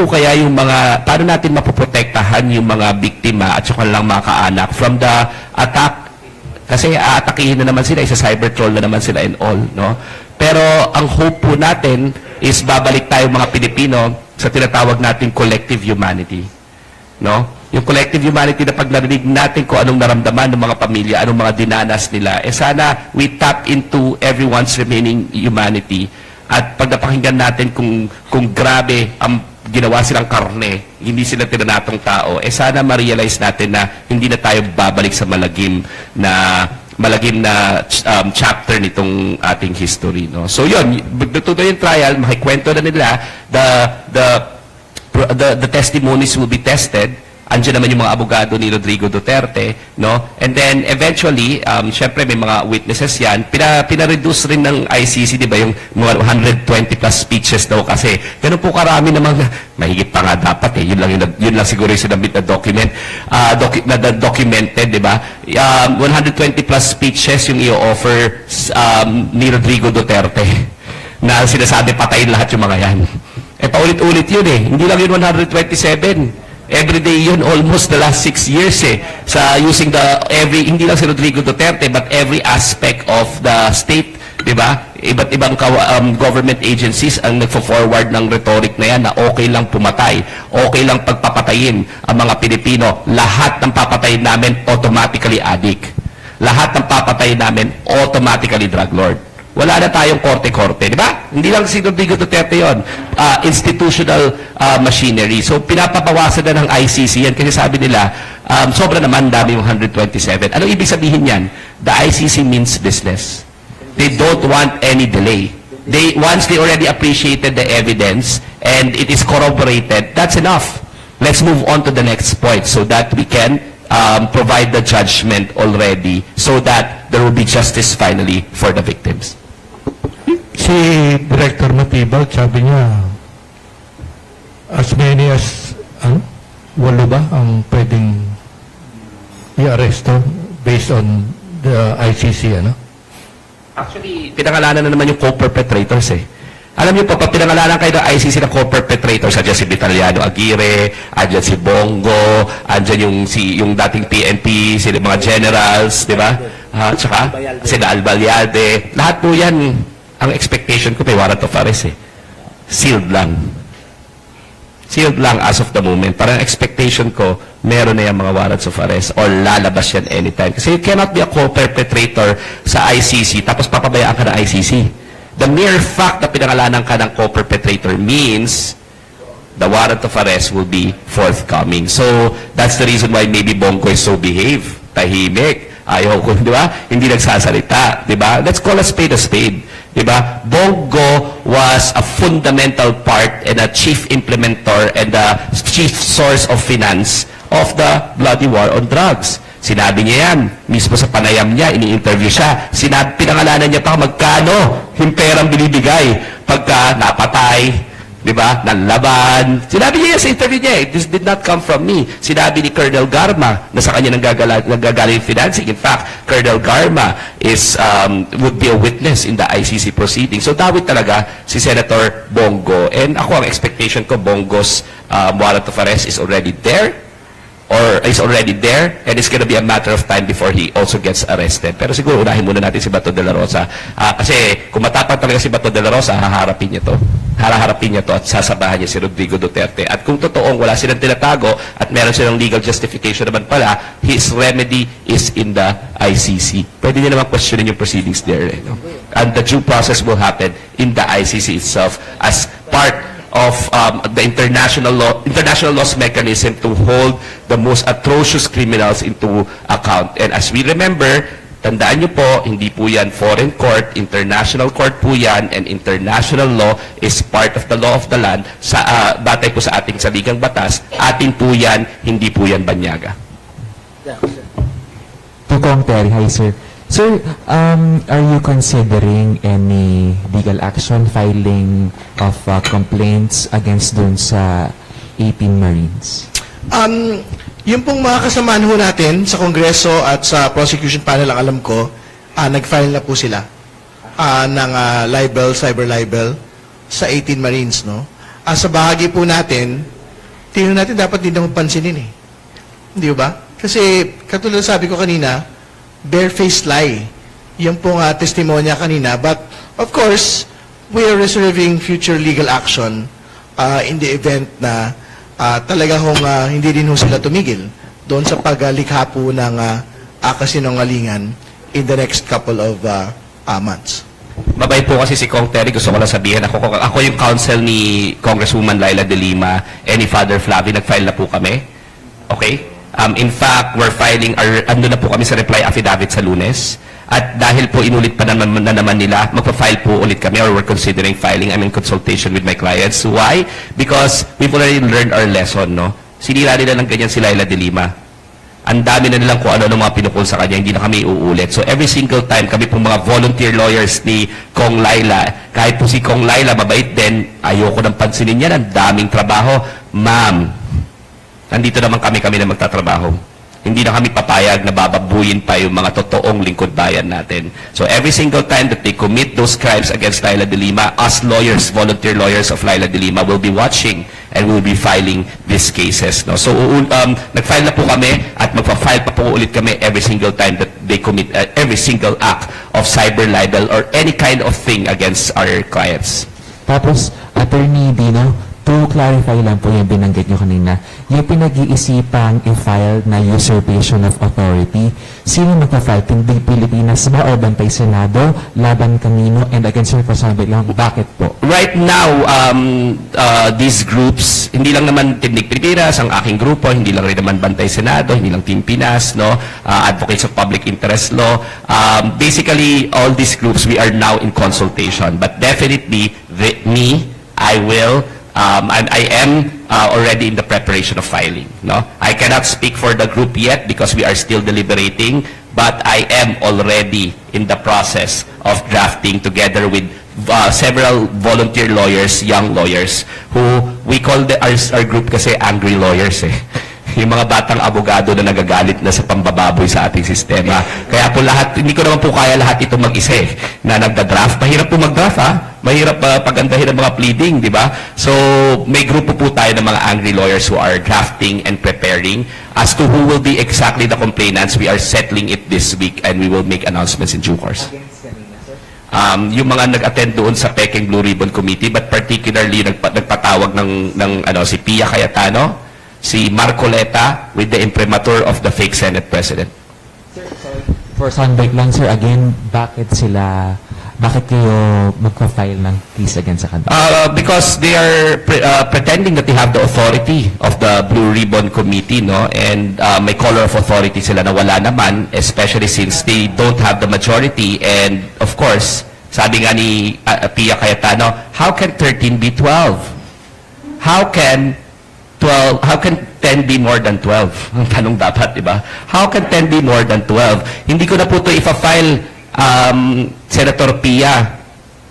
natin mapoprotektahan yung mga biktima at saka lang mga kaanak from the attack? Kasi aatakihin na naman sila, isa cyber troll na naman sila and all, no? Pero ang hope po natin is babalik tayo mga Pilipino sa tinatawag nating collective humanity, no? Yung collective humanity na pag narinig natin kung anong naramdaman ng mga pamilya, anong mga dinanas nila, sana we tap into everyone's remaining humanity. At pag napakinggan natin kung grabe ang ginawa silang karne, hindi sila tinanatong tao, sana ma-realize natin na hindi na tayo babalik sa malagim na chapter nitong ating history, no. So yun, tutuloy yung trial, makikwento na nila, the testimonies will be tested. Andiyan naman yung mga abogado ni Rodrigo Duterte, no? And then, eventually, syempre may mga witnesses yan. Pina-reduce rin ng ICC, di ba, yung mga 120 plus speeches daw kasi. Ganun po karami namang, mahigit pa nga dapat Yun lang siguro yung sinabit na document, documented, di ba? 120 plus speeches yung i-offer ni Rodrigo Duterte na sinasabi patayin lahat yung mga yan. Paulit-ulit yun Hindi lang yun 127. Every day yun, almost the last 6 years sa using hindi lang si Rodrigo Duterte, but every aspect of the state, di ba? Iba't ibang government agencies ang nagfo-forward ng rhetoric na yan na okay lang pumatay, okay lang pagpapatayin ang mga Pilipino. Lahat ng papatayin namin, automatically addict. Lahat ng papatayin namin, automatically drug lord. Wala na tayong korte-korte, di ba? Hindi lang si Rodrigo Duterte yun. Institutional machinery. So, pinapabawasan na ng ICC yan kasi sabi nila, sobra naman dami yung 127. Anong ibig sabihin yan? The ICC means business. They don't want any delay. Once they already appreciated the evidence and it is corroborated, that's enough. Let's move on to the next point so that we can provide the judgment already so that there will be justice finally for the victims. Si Director Matibag, sabi niya, as many as, 8 ba ang pwedeng i-aresto based on the ICC, Actually, pinangalanan na naman yung co-perpetrators eh. Alam niyo pa, pag pinangalanan kayo ng ICC na co-perpetrators, andyan si Vitaliano Aguirre, andyan si Bongo, andyan yung dating PNP, sila mga generals, di ba? Tsaka, sila Albayalde. Lahat po yan, ang expectation ko, may warrant of arrest eh. Sealed lang. Sealed lang as of the moment. Parang expectation ko, meron na yung mga warrants of arrest or lalabas yan anytime. Kasi you cannot be a co-perpetrator sa ICC tapos papabayaan ka ng ICC. The mere fact na pinangalanan ka ng co-perpetrator means the warrant of arrest will be forthcoming. So, that's the reason why maybe Bongo is so behave. Tahimik. Ayaw ko, di ba? Hindi nagsasalita, di ba? Let's call a spade a spade. Di ba? Bongo was a fundamental part and a chief implementer and a chief source of finance of the bloody war on drugs. Sinabi niya yan. Mismo sa panayam niya, ini-interview siya. Pinangalanan niya pa magkano yung perang binibigay pagka napatay, di ba? Nanlaban. Sinabi niya yan sa interview niya, this did not come from me. Sinabi ni Colonel Garma na sa kanya nanggagaling yung financing. In fact, Colonel Garma would be a witness in the ICC proceeding. So, dawit talaga si Senator Bongo. And ako, ang expectation ko, Bongo's warrant of arrest is already there. Or is already there, and it's gonna be a matter of time before he also gets arrested. Pero siguro, unahin muna natin si Bato de la Rosa. Kasi kung matapang talaga si Bato de la Rosa, haharapin niya to. Haharapin niya to at sasabahan niya si Rodrigo Duterte. At kung totoong wala silang tinatago at meron silang legal justification naman pala, his remedy is in the ICC. Pwede niya naman questionin yung proceedings there. And the due process will happen in the ICC itself as part of the international law's mechanism to hold the most atrocious criminals into account. And as we remember, tandaan niyo po, hindi po yan foreign court, international court po yan, and international law is part of the law of the land. Batay po sa ating saligang batas, atin po yan, hindi po yan banyaga. Tukong Terry, hi sir. Sir, are you considering any legal action, filing of complaints against dun sa 18 Marines? Yung pong mga kasamaan ho natin sa Kongreso at sa prosecution panel, ang alam ko, nag-file na po sila ng libel, cyber libel sa 18 Marines, no? Sa bahagi po natin, tingnan natin dapat din naman pansinin eh. Hindi ba? Kasi, katulad sabi ko kanina, barefaced lie. Yung pong testimonya kanina. But, of course, we are reserving future legal action in the event na talaga hong hindi din ho sila tumigil doon sa paglikha po ng kasinungalingan in the next couple of months. Mabait po kasi si Kong Terry, gusto ko lang sabihin, ako yung counsel ni Congresswoman Laila de Lima and ni Father Flavie, nag-file na po kami. Okay? In fact, we're filing, ando na po kami sa reply affidavit sa Lunes. At dahil po inulit pa naman nila, magpa-file po ulit kami or we're considering filing. I'm in consultation with my clients. Why? Because we've already learned our lesson, no? Sinira nila ng ganyan si Laila de Lima. Ang dami na nilang kung ano mga pinukul sa kanya, hindi na kami uulit. So every single time, kami pong mga volunteer lawyers ni Kong Laila, kahit po si Kong Laila, mabait din, ayoko nang pansinin yan, ang daming trabaho. Ma'am, nandito naman kami na magtatrabaho. Hindi na kami papayag na bababuyin pa yung mga totoong lingkod bayan natin. So every single time that they commit those crimes against Laila de Lima, us lawyers, volunteer lawyers of Laila de Lima will be watching and will be filing these cases. No? So nag-file na po kami at magpa-file pa po ulit kami every single time that they commit every single act of cyber libel or any kind of thing against our clients. Tapos, Attorney Dino, to clarify lang po yung binanggit nyo kanina, yung pinag-iisipang i-file na usurpation of authority, sino magpa-file? Tindig Pilipinas ba o Bantay Senado, laban kanino, and against your kasabit lang, bakit po? Right now, these groups, hindi lang naman Tindig Pilipinas, ang aking grupo, hindi lang rin naman Bantay Senado, hindi lang Team Pinas, no? Advocates of Public Interest Law. Basically, all these groups, we are now in consultation. But definitely, I will, and I am already in the preparation of filing. No, I cannot speak for the group yet because we are still deliberating, but I am already in the process of drafting together with several volunteer lawyers, young lawyers, who we call our group kasi angry lawyers eh. Yung mga batang abogado na nagagalit na sa pambababoy sa ating sistema. Kaya po lahat, hindi ko naman po kaya lahat ito mag-isa eh, na nagda-draft. Mahirap po mag-draft ha. Mahirap pagandahin ang mga pleading, di ba? So, may grupo po tayo ng mga angry lawyers who are drafting and preparing. As to who will be exactly the complainants, we are settling it this week and we will make announcements in due course. Yung mga nag-attend doon sa Peking Blue Ribbon Committee, but particularly nagpatawag ng si Pia Cayetano, si Marcoleta with the imprimatur of the fake Senate President. For soundbite lang, sir, again, bakit kayo magpa-file ng case against sa kanila? Because they are pretending that they have the authority of the Blue Ribbon Committee, no? And may color of authority sila na wala naman, especially since they don't have the majority. And of course, sabi nga ni Pia Cayetano, how can 13 be 12? How can 10 be more than 12? Ang tanong dapat, di ba? How can 10 be more than 12? Hindi ko na po ito ipa-file, Senator Pia.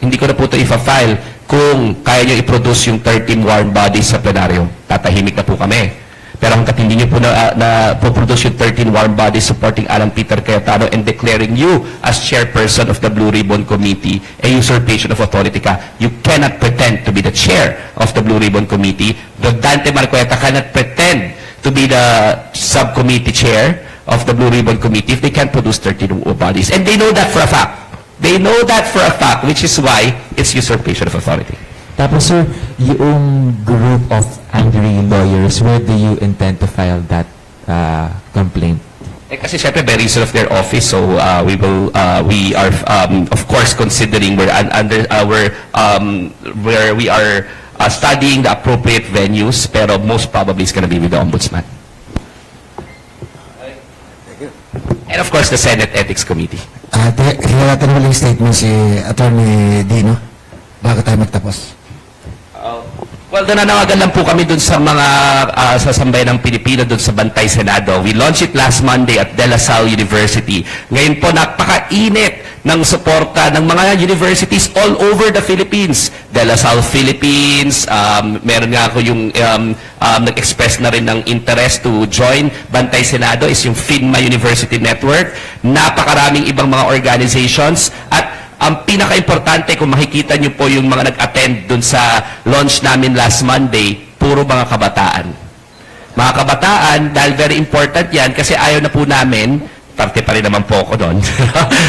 Hindi ko na po ito ipa-file kung kaya nyo i-produce yung 13 warm bodies sa plenaryo. Tatahimik na po kami. Pero hanggat hindi nyo po na produce yung 13 warm bodies supporting Alan Peter Cayetano and declaring you as chairperson of the Blue Ribbon Committee a usurpation of authority ka, you cannot pretend to be the chair of the Blue Ribbon Committee. Dante Marcoleta cannot pretend to be the subcommittee chair of the Blue Ribbon Committee if they can't produce 13 bodies. And they know that for a fact. They know that for a fact, which is why it's usurpation of authority. Tapos, sir, yung group of angry lawyers, where do you intend to file that complaint? Kasi syempre by reason of their office, so we are of course considering where we are studying the appropriate venues, pero most probably it's gonna be with the Ombudsman. And of course the Senate Ethics Committee. Kaya natin huling statement si Attorney Dino bago tayo magtapos. Well, nananawagan lang po kami dun sa mga sa sambayan ng Pilipino dun sa Bantay Senado. We launched it last Monday at De La Salle University. Ngayon po, napakainit ng suporta ng mga universities all over the Philippines. De La Salle Philippines, meron nga ako yung nag-express na rin ng interest to join Bantay Senado is yung FINMA University Network. Napakaraming ibang mga organizations at ang pinaka-importante, kung makikita nyo po yung mga nag-attend dun sa launch namin last Monday, puro mga kabataan. Mga kabataan, dahil very important yan, kasi ayaw na po namin, parte pa rin naman po ako doon,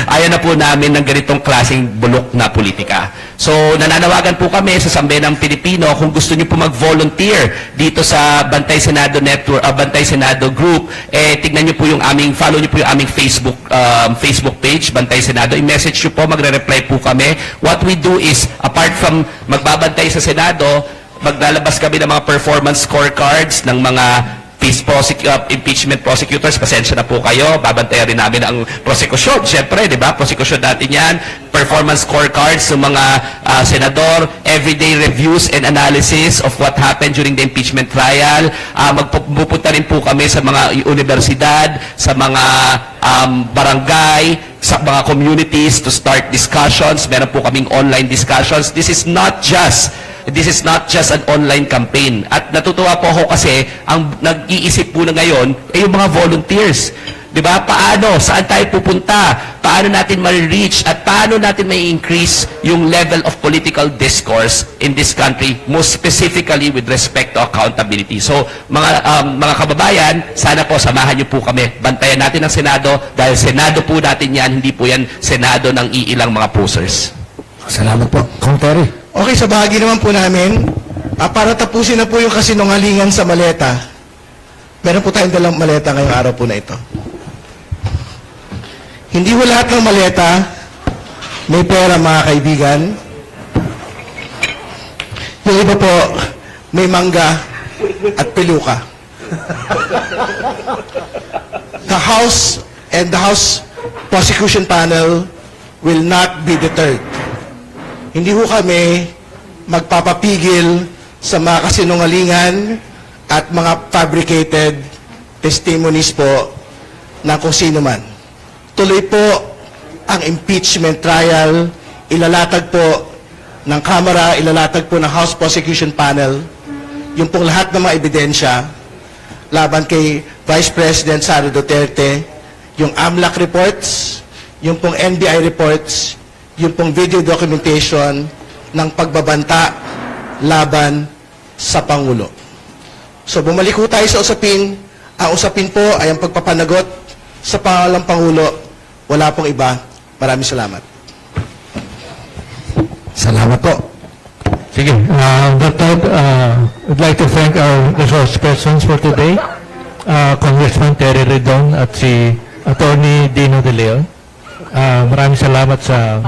ayaw na po namin ng ganitong klaseng bulok na politika. So, nananawagan po kami sa Sambayan ng Pilipino, kung gusto nyo po mag-volunteer dito sa Bantay Senado Network, Bantay Senado Group, tignan nyo po yung follow nyo po yung aming Facebook page, Bantay Senado. I-message nyo po, magre-reply po kami. What we do is, apart from magbabantay sa Senado, maglalabas kami ng mga performance scorecards ng mga impeachment prosecutors. Pasensya na po kayo, babantayan rin namin ang prosekusyon. Siyempre, di ba? Prosekusyon natin yan. Performance scorecards ng mga senador, everyday reviews and analysis of what happened during the impeachment trial. Magpupunta rin po kami sa mga universidad, sa mga barangay, sa mga communities to start discussions. Meron po kaming online discussions. This is not just an online campaign. At natutuwa po ako kasi ang nag-iisip po na ngayon ay yung mga volunteers. Diba? Paano? Saan tayo pupunta? Paano natin ma-reach? At paano natin may increase yung level of political discourse in this country, most specifically with respect to accountability? So, mga kababayan, sana po samahan niyo po kami. Bantayan natin ang Senado dahil Senado po natin yan, hindi po yan Senado ng iilang mga posers. Salamat po. Kung Terry. Okay, sa bahagi naman po namin, Para tapusin na po yung kasinungalingan sa maleta, meron po tayong dalang maleta ngayong araw po na ito. Hindi ho lahat ng maleta may pera, mga kaibigan. Yung iba po, may mangga at peluka. The House and the House Prosecution Panel will not be deterred. Hindi ho kami magpapapigil sa mga kasinungalingan at mga fabricated testimonies po ng kung sino man. Tuloy po ang impeachment trial, ilalatag po ng Kamara, ilalatag po ng House Prosecution Panel, yung pong lahat ng mga ebidensya laban kay Vice President Sara Duterte, yung AMLAC reports, yung pong NBI reports, yung pong video documentation ng pagbabanta laban sa Pangulo. So bumalik po tayo sa usapin. Ang usapin po ay ang pagpapanagot sa pangalang Pangulo. Wala pong iba. Maraming salamat. Salamat po. Sige, that note, I'd like to thank our resource persons for today, Congressman Terry Redon at si Attorney Dino De Leon. Maraming salamat sa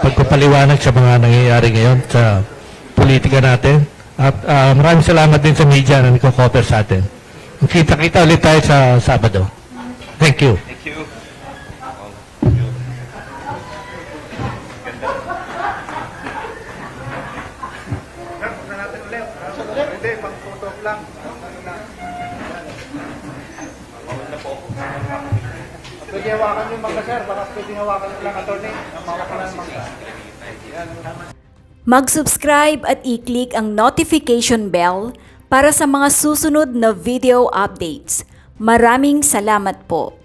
pagpapaliwanag sa mga nangyayari ngayon sa politika natin. At maraming salamat din sa media na nagko-cover sa atin. Kita-kita ulit tayo sa Sabado. Thank you. Mag-subscribe at i-click ang notification bell para sa mga susunod na video updates. Maraming salamat po.